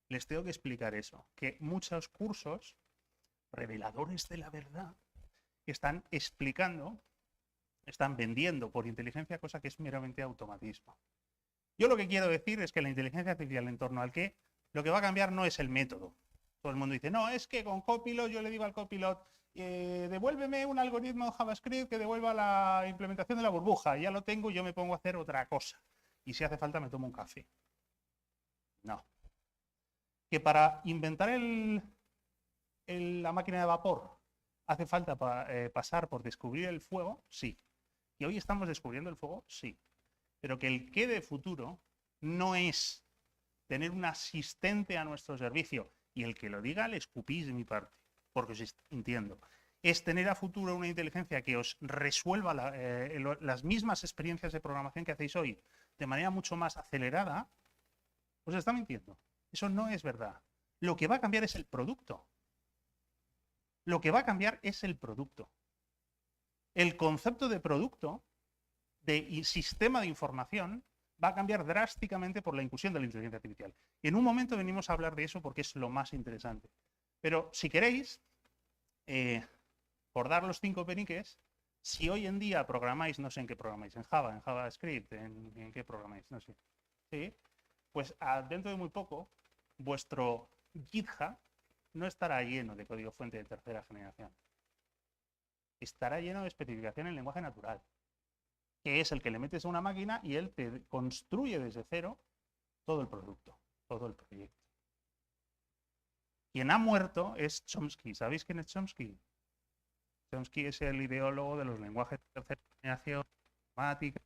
les tengo que explicar eso, que muchos cursos reveladores de la verdad están explicando, están vendiendo por inteligencia cosa que es meramente automatismo. Yo lo que quiero decir es que la inteligencia artificial en torno al qué, lo que va a cambiar no es el método. Todo el mundo dice, no, es que con Copilot yo le digo al Copilot, devuélveme un algoritmo JavaScript que devuelva la implementación de la burbuja. Ya lo tengo y yo me pongo a hacer otra cosa. Y si hace falta me tomo un café. No. Que para inventar la máquina de vapor hace falta pasar por descubrir el fuego, sí. ¿Y hoy estamos descubriendo el fuego? Sí. Pero que el qué de futuro no es tener un asistente a nuestro servicio, y el que lo diga le escupís de mi parte, porque os entiendo. Es tener a futuro una inteligencia que os resuelva las mismas experiencias de programación que hacéis hoy de manera mucho más acelerada, os está mintiendo. Eso no es verdad. Lo que va a cambiar es el producto. Lo que va a cambiar es el producto. El concepto de producto, de sistema de información, va a cambiar drásticamente por la inclusión de la inteligencia artificial. En un momento venimos a hablar de eso porque es lo más interesante. Pero si queréis, por dar los 5 peniques, si hoy en día programáis, no sé en qué programáis, en Java, en JavaScript, en qué programáis, no sé. ¿Sí? Pues dentro de muy poco, vuestro GitHub no estará lleno de código fuente de tercera generación. Estará lleno de especificación en lenguaje natural. que es el que le metes a una máquina y él te construye desde cero todo el producto, todo el proyecto. Quien ha muerto es Chomsky. ¿Sabéis quién es Chomsky? Chomsky es el ideólogo de los lenguajes de tercera generación, informática,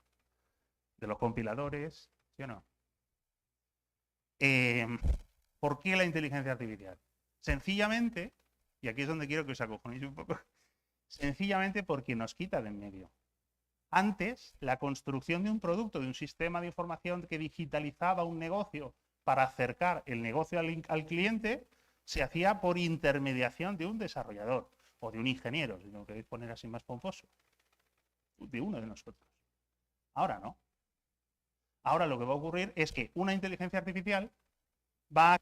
de los compiladores, ¿sí o no? ¿Por qué la inteligencia artificial? Sencillamente, y aquí es donde quiero que os acojonéis un poco, sencillamente porque nos quita de en medio. Antes, la construcción de un producto, de un sistema de información que digitalizaba un negocio para acercar el negocio al cliente, se hacía por intermediación de un desarrollador o de un ingeniero, si lo queréis poner así más pomposo, de uno de nosotros. Ahora no. Ahora lo que va a ocurrir es que una inteligencia artificial va a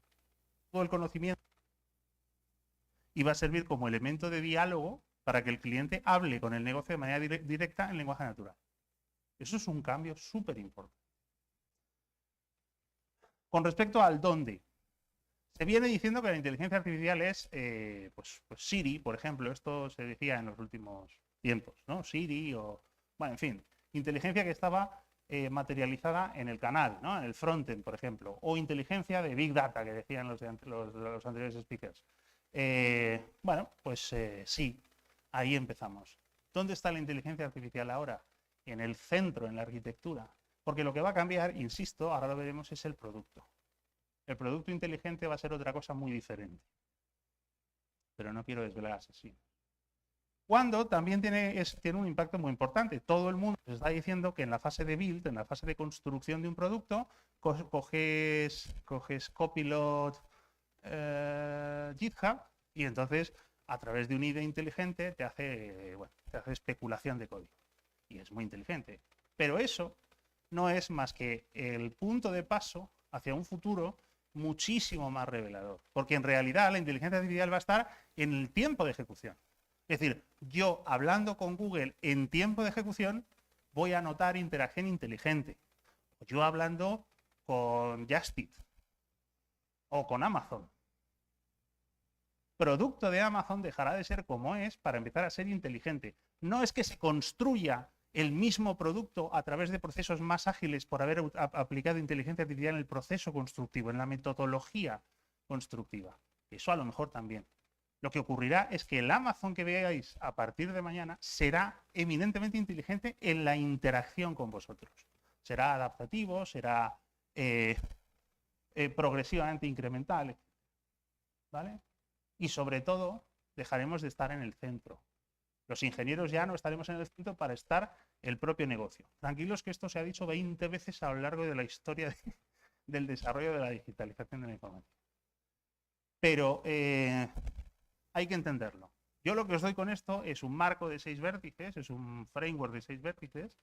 todo el conocimiento y va a servir como elemento de diálogo para que el cliente hable con el negocio de manera directa en lenguaje natural. Eso es un cambio súper importante. Con respecto al dónde, se viene diciendo que la inteligencia artificial es pues Siri, por ejemplo. Esto se decía en los últimos tiempos, ¿no? Siri o, bueno, en fin, inteligencia que estaba materializada en el canal, ¿no? En el frontend, por ejemplo, o inteligencia de Big Data, que decían los anteriores speakers. Bueno, pues sí, ahí empezamos. ¿Dónde está la inteligencia artificial ahora? En el centro, en la arquitectura. Porque lo que va a cambiar, insisto, ahora lo veremos, es el producto. El producto inteligente va a ser otra cosa muy diferente. Pero no quiero desvelar así. Cuando también tiene un impacto muy importante. Todo el mundo nos está diciendo que en la fase de build, en la fase de construcción de un producto, coges Copilot, GitHub, y entonces a través de un IDE inteligente te hace especulación de código. Y es muy inteligente. Pero eso no es más que el punto de paso hacia un futuro muchísimo más revelador. Porque en realidad la inteligencia artificial va a estar en el tiempo de ejecución. Es decir, yo hablando con Google en tiempo de ejecución voy a notar interacción inteligente. Yo hablando con Justit o con Amazon. Producto de Amazon dejará de ser como es para empezar a ser inteligente. No es que se construya el mismo producto a través de procesos más ágiles por haber aplicado inteligencia artificial en el proceso constructivo, en la metodología constructiva. Eso a lo mejor también. Lo que ocurrirá es que el Amazon que veáis a partir de mañana será eminentemente inteligente en la interacción con vosotros. Será adaptativo, será progresivamente incremental, ¿vale? Y sobre todo, dejaremos de estar en el centro. Los ingenieros ya no estaremos en el centro para estar el propio negocio. Tranquilos que esto se ha dicho 20 veces a lo largo de la historia del desarrollo de la digitalización de la información. Pero hay que entenderlo. Yo lo que os doy con esto es un marco de 6 vértices, es un framework de 6 vértices,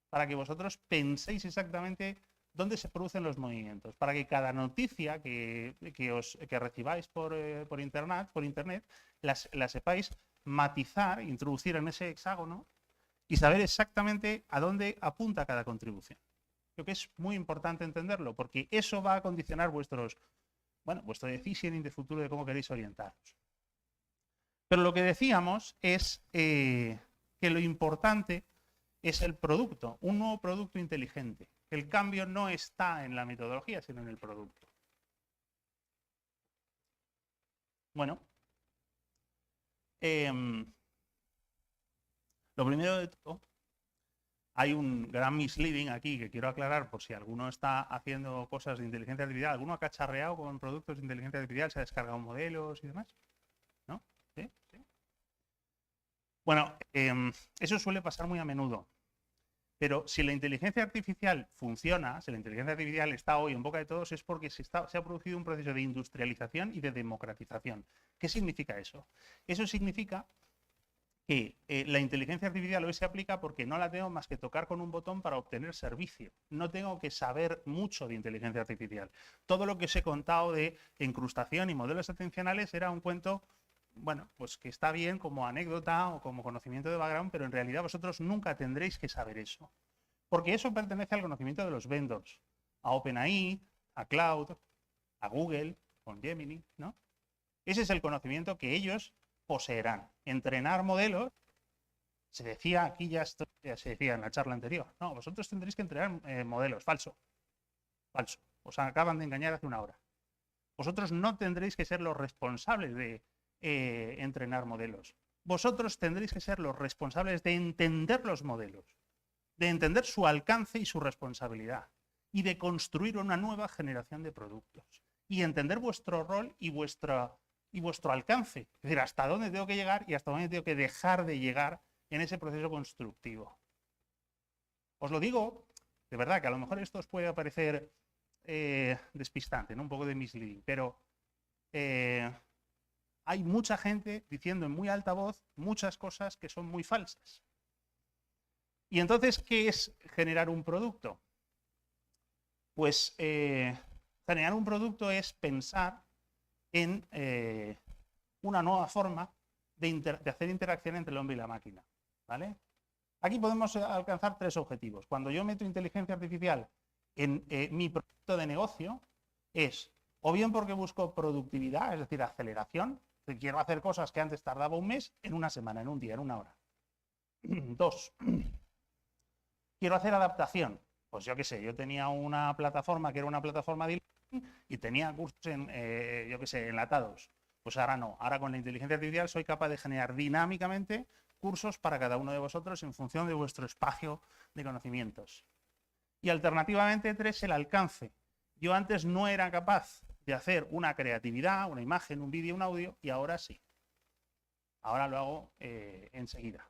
para que vosotros penséis exactamente dónde se producen los movimientos, para que cada noticia que recibáis por internet la sepáis matizar, introducir en ese hexágono y saber exactamente a dónde apunta cada contribución. Creo que es muy importante entenderlo, porque eso va a condicionar vuestro decisioning de futuro de cómo queréis orientaros. Pero lo que decíamos es que lo importante es el producto, un nuevo producto inteligente. El cambio no está en la metodología, sino en el producto. Bueno, lo primero de todo, hay un gran misleading aquí que quiero aclarar por si alguno está haciendo cosas de inteligencia artificial, alguno ha cacharreado con productos de inteligencia artificial, se ha descargado modelos y demás. ¿No? ¿Sí? ¿Sí? Bueno, eso suele pasar muy a menudo. Pero si la inteligencia artificial funciona, si la inteligencia artificial está hoy en boca de todos, es porque se ha producido un proceso de industrialización y de democratización. ¿Qué significa eso? Eso significa que la inteligencia artificial hoy se aplica porque no la tengo más que tocar con un botón para obtener servicio. No tengo que saber mucho de inteligencia artificial. Todo lo que os he contado de incrustación y modelos atencionales era un cuento, bueno, pues que está bien como anécdota o como conocimiento de background, pero en realidad vosotros nunca tendréis que saber eso. Porque eso pertenece al conocimiento de los vendors, a OpenAI, a Cloud, a Google, con Gemini, ¿no? Ese es el conocimiento que ellos poseerán. Entrenar modelos Se decía aquí, ya se decía en la charla anterior, no, vosotros tendréis que entrenar modelos. Falso. Falso. Os acaban de engañar hace una hora. Vosotros no tendréis que ser los responsables de entrenar modelos. Vosotros tendréis que ser los responsables de entender los modelos, de entender su alcance y su responsabilidad, y de construir una nueva generación de productos, y entender vuestro rol y vuestro alcance, es decir, hasta dónde tengo que llegar y hasta dónde tengo que dejar de llegar en ese proceso constructivo. Os lo digo, de verdad, que a lo mejor esto os puede parecer despistante, ¿no? Un poco de misleading, pero hay mucha gente diciendo en muy alta voz muchas cosas que son muy falsas. Y entonces, ¿qué es generar un producto? Pues generar un producto es pensar en una nueva forma de hacer interacción entre el hombre y la máquina, ¿vale? Aquí podemos alcanzar 3 objetivos. Cuando yo meto inteligencia artificial en mi producto de negocio, es o bien porque busco productividad, es decir, aceleración, que quiero hacer cosas que antes tardaba un mes, en una semana, en un día, en una hora. 2, quiero hacer adaptación. Pues yo qué sé, yo tenía una plataforma que era una plataforma de e-learning y tenía cursos en, yo qué sé, enlatados. Pues ahora no. Ahora con la inteligencia artificial soy capaz de generar dinámicamente cursos para cada uno de vosotros en función de vuestro espacio de conocimientos. Y alternativamente 3, el alcance. Yo antes no era capaz de hacer una creatividad, una imagen, un vídeo, un audio, y ahora sí. Ahora lo hago enseguida.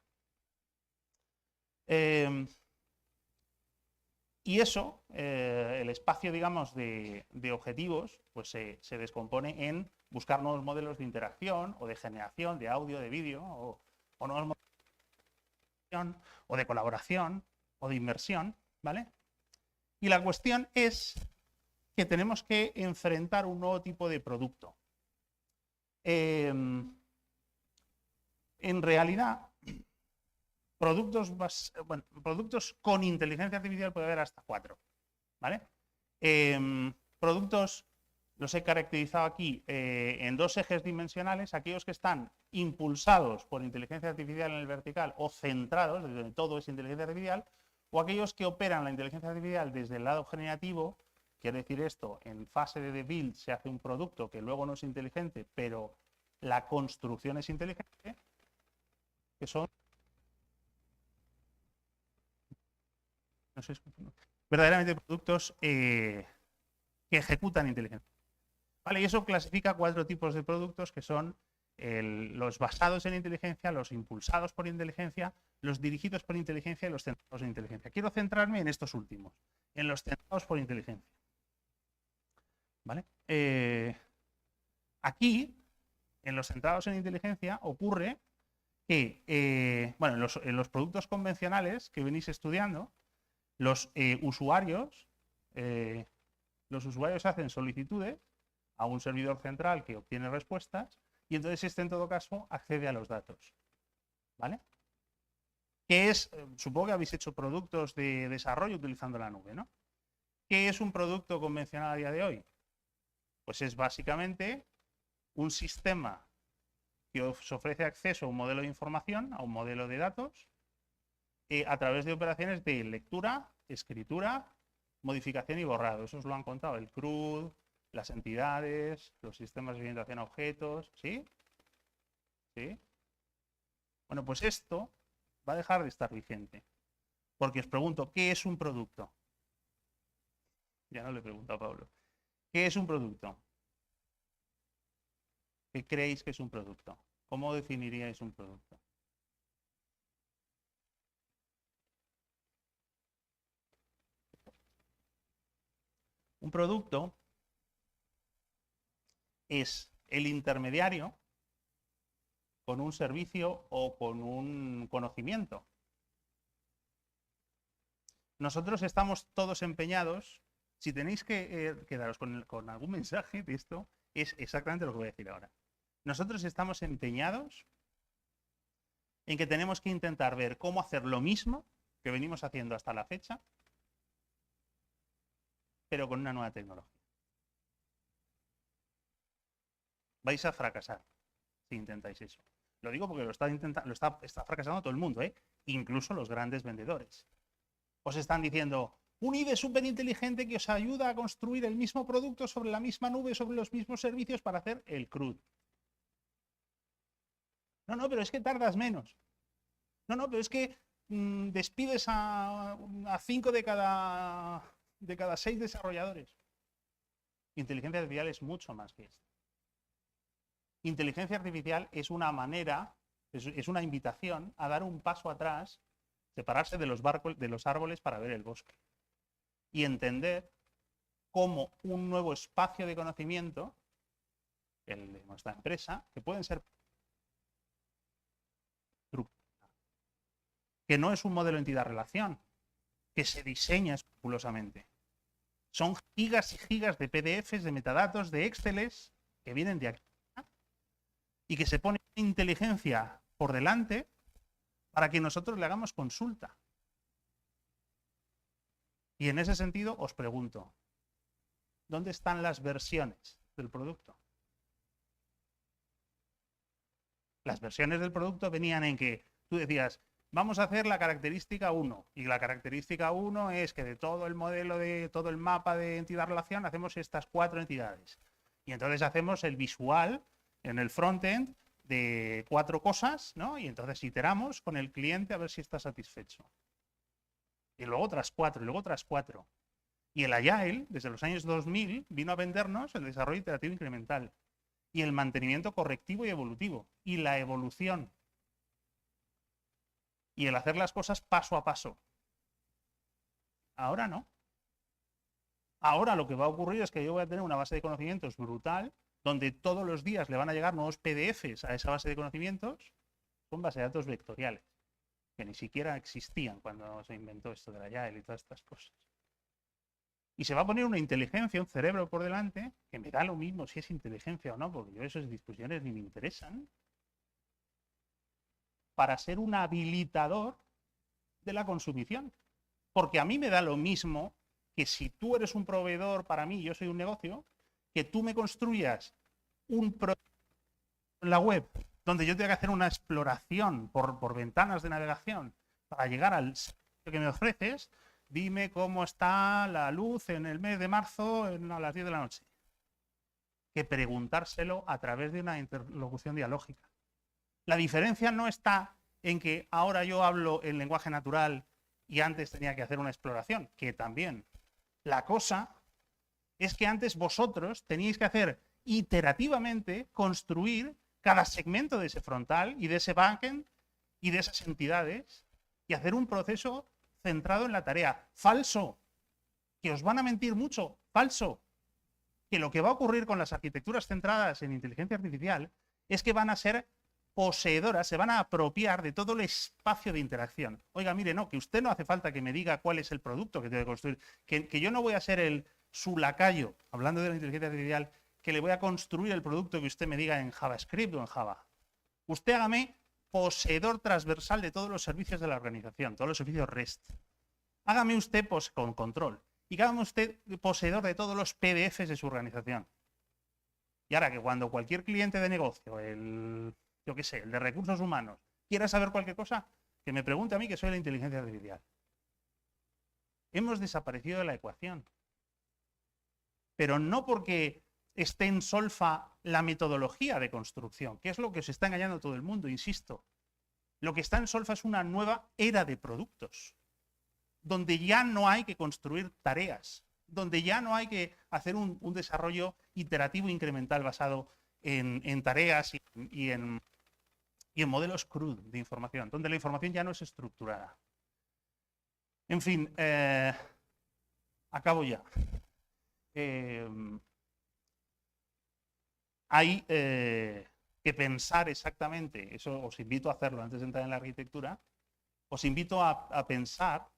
Y eso, el espacio, digamos, de objetivos, pues se descompone en buscar nuevos modelos de interacción o de generación de audio, de vídeo, o nuevos modelos de interacción, o de colaboración, o de inmersión, ¿vale? Y la cuestión es que tenemos que enfrentar un nuevo tipo de producto. En realidad, productos con inteligencia artificial puede haber hasta 4, ¿vale? Productos los he caracterizado aquí en 2 ejes dimensionales, aquellos que están impulsados por inteligencia artificial en el vertical o centrados, desde donde todo es inteligencia artificial, o aquellos que operan la inteligencia artificial desde el lado generativo. Quiere decir esto, en fase de build se hace un producto que luego no es inteligente, pero la construcción es inteligente, que son verdaderamente productos que ejecutan inteligencia. Vale, y eso clasifica 4 tipos de productos que son los basados en inteligencia, los impulsados por inteligencia, los dirigidos por inteligencia y los centrados en inteligencia. Quiero centrarme en estos últimos, en los centrados por inteligencia. ¿Vale? Aquí, en los centrados en inteligencia, ocurre que, bueno, en los productos convencionales que venís estudiando, los usuarios hacen solicitudes a un servidor central que obtiene respuestas y entonces este, en todo caso, accede a los datos. ¿Vale? ¿Qué es? Supongo que habéis hecho productos de desarrollo utilizando la nube, ¿no? ¿Qué es un producto convencional a día de hoy? Pues es básicamente un sistema que os ofrece acceso a un modelo de información, a un modelo de datos, a través de operaciones de lectura, escritura, modificación y borrado. Eso os lo han contado el CRUD, las entidades, los sistemas de orientación a objetos, ¿sí? ¿Sí? Bueno, pues esto va a dejar de estar vigente. Porque os pregunto, ¿qué es un producto? Ya no le pregunto a Pablo. ¿Qué es un producto? ¿Qué creéis que es un producto? ¿Cómo definiríais un producto? Un producto es el intermediario con un servicio o con un conocimiento. Nosotros estamos todos empeñados, si tenéis que quedaros con algún mensaje de esto, es exactamente lo que voy a decir ahora. Nosotros estamos empeñados en que tenemos que intentar ver cómo hacer lo mismo que venimos haciendo hasta la fecha, pero con una nueva tecnología. Vais a fracasar si intentáis eso. Lo digo porque está fracasando todo el mundo, ¿eh? Incluso los grandes vendedores. Os están diciendo, un IDE súper inteligente que os ayuda a construir el mismo producto sobre la misma nube, sobre los mismos servicios para hacer el CRUD. No, pero es que tardas menos. No, pero es que despides a 5 de cada 6 desarrolladores. Inteligencia artificial es mucho más que esto. Inteligencia artificial es una manera, es una invitación a dar un paso atrás, separarse de los árboles para ver el bosque. Y entender cómo un nuevo espacio de conocimiento, el de nuestra empresa, que pueden ser que no es un modelo entidad-relación, que se diseña escrupulosamente. Son gigas y gigas de PDFs, de metadatos, de Exceles, que vienen de aquí, y que se pone inteligencia por delante para que nosotros le hagamos consulta. Y en ese sentido os pregunto, ¿dónde están las versiones del producto? Las versiones del producto venían en que tú decías, vamos a hacer la característica 1, y la característica 1 es que de todo el modelo, de todo el mapa de entidad-relación, hacemos estas 4 entidades. Y entonces hacemos el visual en el frontend de 4 cosas, ¿no? Y entonces iteramos con el cliente a ver si está satisfecho. Y luego otras 4, y luego otras 4. Y el Agile, desde los años 2000, vino a vendernos el desarrollo iterativo incremental y el mantenimiento correctivo y evolutivo y la evolución y el hacer las cosas paso a paso. Ahora no. Ahora lo que va a ocurrir es que yo voy a tener una base de conocimientos brutal donde todos los días le van a llegar nuevos PDFs a esa base de conocimientos con base de datos vectoriales, que ni siquiera existían cuando se inventó esto de la Agile y todas estas cosas. Y se va a poner una inteligencia, un cerebro por delante, que me da lo mismo si es inteligencia o no, porque yo esas discusiones ni me interesan, para ser un habilitador de la consumición. Porque a mí me da lo mismo que si tú eres un proveedor para mí, yo soy un negocio, que tú me construyas un proyecto en la web donde yo tenga que hacer una exploración por ventanas de navegación para llegar al servicio que me ofreces. Dime cómo está la luz en el mes de marzo a las 10 de la noche. Que preguntárselo a través de una interlocución dialógica. La diferencia no está en que ahora yo hablo en lenguaje natural y antes tenía que hacer una exploración, que también. La cosa es que antes vosotros teníais que hacer iterativamente, construir cada segmento de ese frontal y de ese backend y de esas entidades y hacer un proceso centrado en la tarea. Falso. Que os van a mentir mucho. Falso. Que lo que va a ocurrir con las arquitecturas centradas en inteligencia artificial es que van a ser poseedoras, se van a apropiar de todo el espacio de interacción. Oiga, mire, no, que usted no hace falta que me diga cuál es el producto que tengo que construir, que yo no voy a ser su lacayo, hablando de la inteligencia artificial, que le voy a construir el producto que usted me diga en JavaScript o en Java. Usted hágame poseedor transversal de todos los servicios de la organización, todos los servicios REST. Hágame usted con control y hágame usted poseedor de todos los PDFs de su organización. Y ahora que cuando cualquier cliente de negocio, yo qué sé, el de recursos humanos, quiera saber cualquier cosa, que me pregunte a mí, que soy la inteligencia artificial. Hemos desaparecido de la ecuación. Pero no porque esté en solfa la metodología de construcción, que es lo que se está engañando a todo el mundo, insisto. Lo que está en solfa es una nueva era de productos, donde ya no hay que construir tareas, donde ya no hay que hacer un desarrollo iterativo incremental basado en tareas y en modelos CRUD de información, donde la información ya no es estructurada. En fin, acabo ya. Hay que pensar exactamente, eso os invito a hacerlo antes de entrar en la arquitectura, os invito a pensar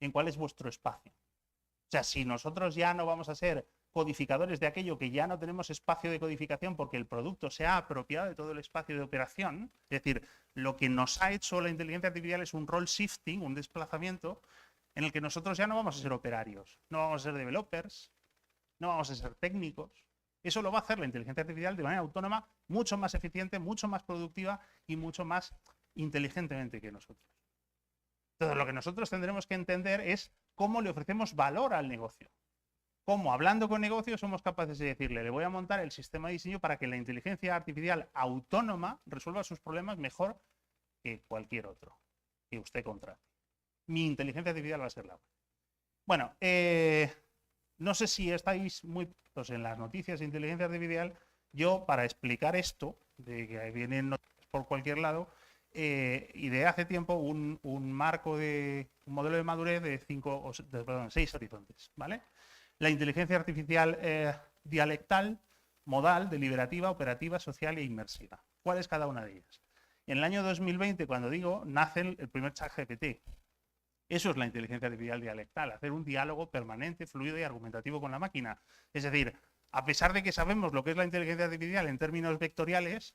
en cuál es vuestro espacio. O sea, si nosotros ya no vamos a ser codificadores de aquello que ya no tenemos espacio de codificación porque el producto se ha apropiado de todo el espacio de operación, es decir, lo que nos ha hecho la inteligencia artificial es un role shifting, un desplazamiento, en el que nosotros ya no vamos a ser operarios, no vamos a ser developers, no vamos a ser técnicos, Eso lo va a hacer la inteligencia artificial de manera autónoma, mucho más eficiente, mucho más productiva y mucho más inteligentemente que nosotros. Entonces, lo que nosotros tendremos que entender es cómo le ofrecemos valor al negocio. Cómo, hablando con negocios, somos capaces de decirle, le voy a montar el sistema de diseño para que la inteligencia artificial autónoma resuelva sus problemas mejor que cualquier otro que usted contrate. Mi inteligencia artificial va a ser la buena. Bueno, no sé si estáis muy puestos en las noticias de inteligencia artificial. Yo, para explicar esto, de que vienen noticias por cualquier lado, ideé hace tiempo un modelo de madurez de 6 horizontes, ¿vale? La inteligencia artificial dialectal, modal, deliberativa, operativa, social e inmersiva. ¿Cuál es cada una de ellas? En el año 2020, cuando digo, nace el primer ChatGPT. Eso es la inteligencia artificial dialectal, hacer un diálogo permanente, fluido y argumentativo con la máquina. Es decir, a pesar de que sabemos lo que es la inteligencia artificial en términos vectoriales,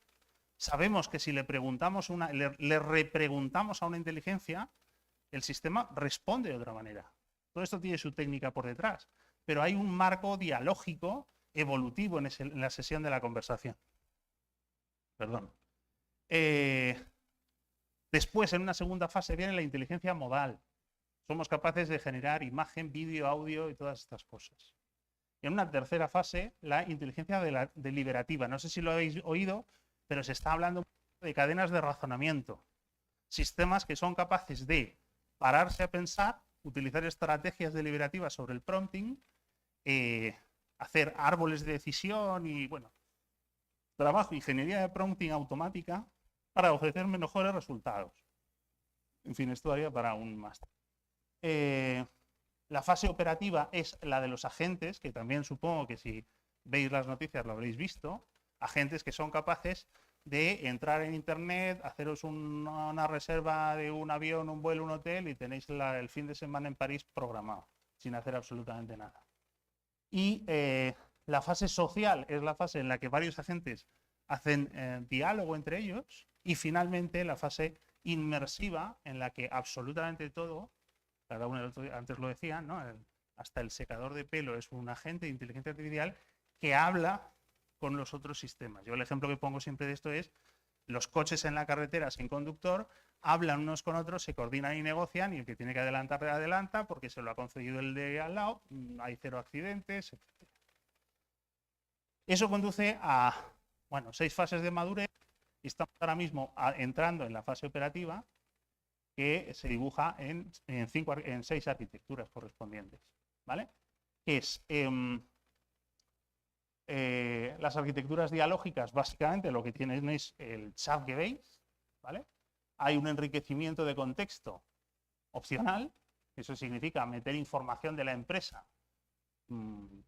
sabemos que si le repreguntamos a una inteligencia, el sistema responde de otra manera. Todo esto tiene su técnica por detrás, pero hay un marco dialógico evolutivo en la sesión de la conversación. Perdón. Después, en una segunda fase, viene la inteligencia modal. Somos capaces de generar imagen, vídeo, audio y todas estas cosas. Y en una tercera fase, la inteligencia deliberativa. No sé si lo habéis oído, pero se está hablando de cadenas de razonamiento. Sistemas que son capaces de pararse a pensar, utilizar estrategias deliberativas sobre el prompting, hacer árboles de decisión y, bueno, trabajo, ingeniería de prompting automática para ofrecer mejores resultados. En fin, esto daría para un máster. La fase operativa es la de los agentes, que también supongo que si veis las noticias lo habréis visto, agentes que son capaces de entrar en internet, haceros una reserva de un avión, un vuelo, un hotel y tenéis el fin de semana en París programado, sin hacer absolutamente nada. Y la fase social es la fase en la que varios agentes hacen diálogo entre ellos, y finalmente la fase inmersiva en la que absolutamente todo, cada uno antes lo decía, ¿no? Hasta el secador de pelo es un agente de inteligencia artificial que habla con los otros sistemas. Yo el ejemplo que pongo siempre de esto es los coches en la carretera sin conductor hablan unos con otros, se coordinan y negocian, y el que tiene que adelantar adelanta porque se lo ha concedido el de al lado, hay 0 accidentes, etc. Eso conduce a, bueno, 6 fases de madurez, y estamos ahora mismo entrando en la fase operativa, que se dibuja en 6 arquitecturas correspondientes, ¿vale? Que es las arquitecturas dialógicas, básicamente lo que tienen es el chat que veis, ¿vale? Hay un enriquecimiento de contexto opcional, eso significa meter información de la empresa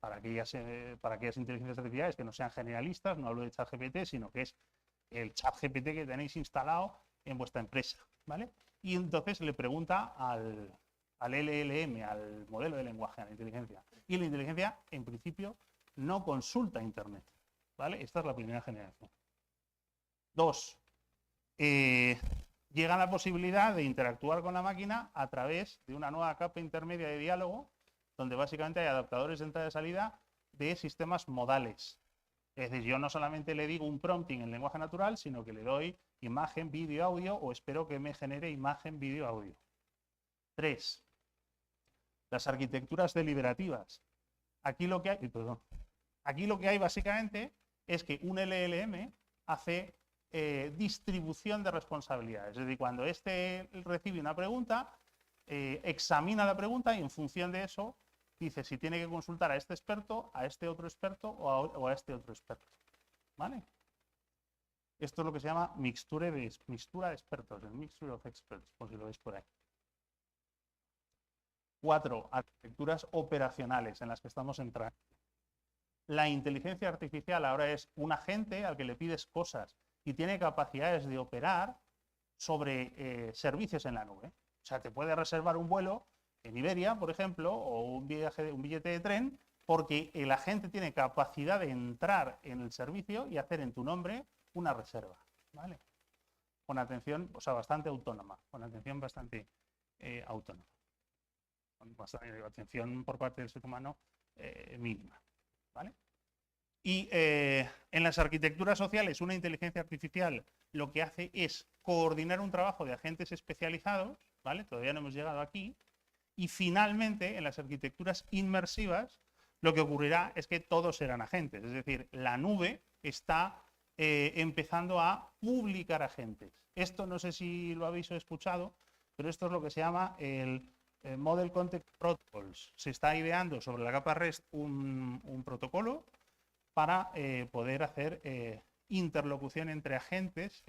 para aquellas inteligencias artificiales que no sean generalistas. No hablo de ChatGPT, sino que es el ChatGPT que tenéis instalado en vuestra empresa, ¿vale? Y entonces le pregunta al LLM, al modelo de lenguaje, a la inteligencia. Y la inteligencia, en principio, no consulta Internet, ¿vale? Esta es la primera generación. 2. Llega la posibilidad de interactuar con la máquina a través de una nueva capa intermedia de diálogo, donde básicamente hay adaptadores de entrada y salida de sistemas modales. Es decir, yo no solamente le digo un prompting en lenguaje natural, sino que le doy imagen, vídeo, audio, o espero que me genere imagen, vídeo, audio. 3. Las arquitecturas deliberativas. Aquí lo que hay, básicamente es que un LLM hace distribución de responsabilidades. Es decir, cuando este recibe una pregunta, examina la pregunta y en función de eso dice si tiene que consultar a este experto, a este otro experto o a este otro experto, ¿vale? Esto es lo que se llama mixtura de expertos, el mixture of experts, por si lo veis por ahí. 4. Arquitecturas operacionales en las que estamos entrando. La inteligencia artificial ahora es un agente al que le pides cosas y tiene capacidades de operar sobre servicios en la nube. O sea, te puede reservar un vuelo en Iberia, por ejemplo, o un billete de tren, porque el agente tiene capacidad de entrar en el servicio y hacer en tu nombre una reserva, ¿vale? Con atención, o sea, bastante autónoma, con atención bastante autónoma. Con bastante atención por parte del ser humano mínima, ¿vale? Y en las arquitecturas sociales, una inteligencia artificial lo que hace es coordinar un trabajo de agentes especializados, ¿vale? Todavía no hemos llegado aquí. Y finalmente, en las arquitecturas inmersivas, lo que ocurrirá es que todos serán agentes. Es decir, la nube está empezando a publicar agentes. Esto no sé si lo habéis escuchado, pero esto es lo que se llama el Model Context Protocols. Se está ideando sobre la capa REST un protocolo para poder hacer interlocución entre agentes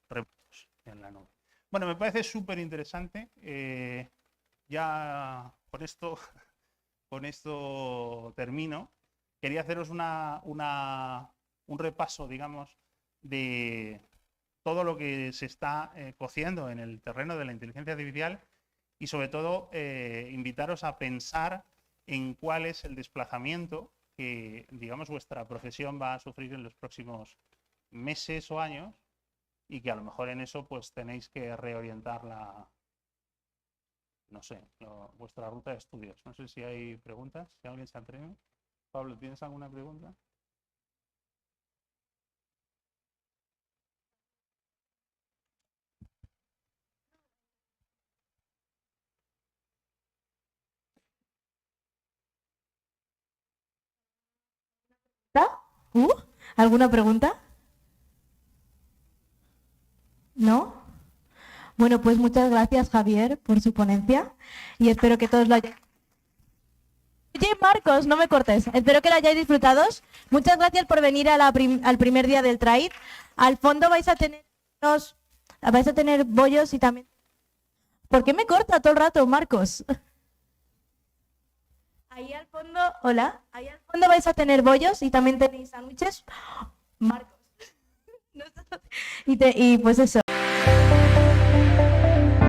remotos en la nube. Bueno, me parece súper interesante. Ya con esto termino. Quería haceros un repaso, digamos, de todo lo que se está cociendo en el terreno de la inteligencia artificial y, sobre todo, invitaros a pensar en cuál es el desplazamiento que, digamos, vuestra profesión va a sufrir en los próximos meses o años y que a lo mejor en eso pues tenéis que reorientar vuestra ruta de estudios. No sé si hay preguntas, si alguien se atreve. Pablo, ¿tienes alguna pregunta? ¿Uh? ¿Alguna pregunta? ¿No? Bueno, pues muchas gracias, Javier, por su ponencia y espero que todos lo hayan... Oye, Marcos, no me cortes. Espero que lo hayáis disfrutado. Muchas gracias por venir a al primer día del Trade. Al fondo vais a tener bollos y también... ¿Por qué me corta todo el rato, Marcos? Ahí al fondo, hola, ahí al fondo vais a tener bollos y también tenéis sándwiches. Marcos. Y pues eso.